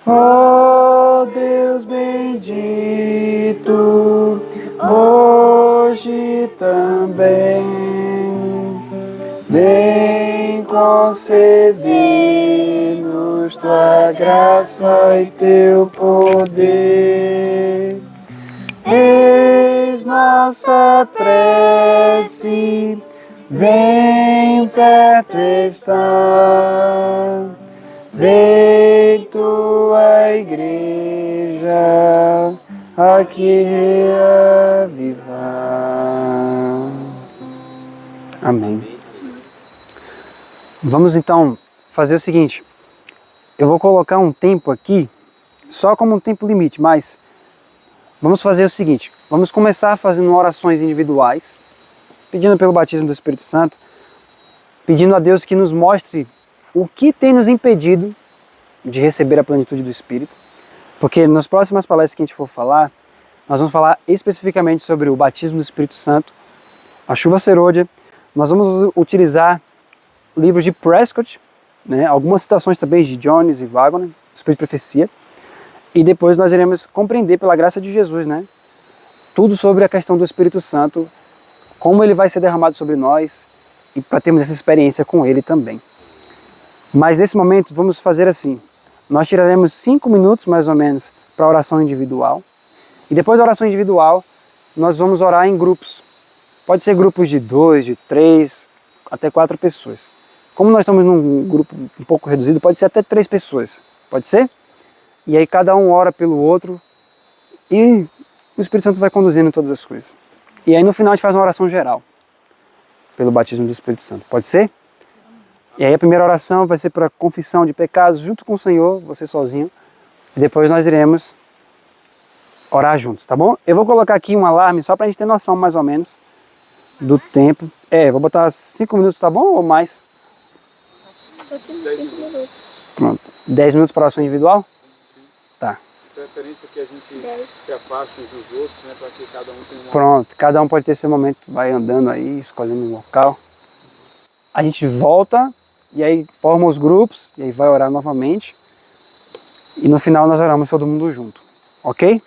Ó Deus bendito, hoje também vem conceder-nos tua graça e teu poder. Eis nossa prece, vem perto está. Vem tua igreja, aqui reavivar. Amém. Vamos então fazer o seguinte. Eu vou colocar um tempo aqui, só como um tempo limite, mas vamos fazer o seguinte. Vamos começar fazendo orações individuais, pedindo pelo batismo do Espírito Santo, pedindo a Deus que nos mostre o que tem nos impedido de receber a plenitude do Espírito, porque nas próximas palestras que a gente for falar, nós vamos falar especificamente sobre o batismo do Espírito Santo, a chuva serôdia. Nós vamos utilizar livros de Prescott, né, algumas citações também de Jones e Wagner, Espírito de Profecia, e depois nós iremos compreender pela graça de Jesus, né, tudo sobre a questão do Espírito Santo, como ele vai ser derramado sobre nós, e para termos essa experiência com ele também. Mas nesse momento vamos fazer assim, nós tiraremos 5 minutos mais ou menos para a oração individual, e depois da oração individual nós vamos orar em grupos. Pode ser grupos de 2, de 3, até 4 pessoas. Como nós estamos num grupo um pouco reduzido, pode ser até 3 pessoas, pode ser? E aí cada um ora pelo outro e o Espírito Santo vai conduzindo todas as coisas. E aí no final a gente faz uma oração geral, pelo batismo do Espírito Santo, pode ser? E aí a primeira oração vai ser para confissão de pecados junto com o Senhor, você sozinho. E depois nós iremos orar juntos, tá bom? Eu vou colocar aqui um alarme só para a gente ter noção mais ou menos do tempo. Vou botar 5 minutos, tá bom? Ou mais? 5 minutos. Pronto. 10 minutos para oração individual? Tá. Preferência que a gente se afaste uns dos outros, né? Para que cada um tenha Pronto. Cada um pode ter seu momento, vai andando aí, escolhendo um local. A gente volta e aí forma os grupos e aí vai orar novamente. E no final nós oramos todo mundo junto, ok?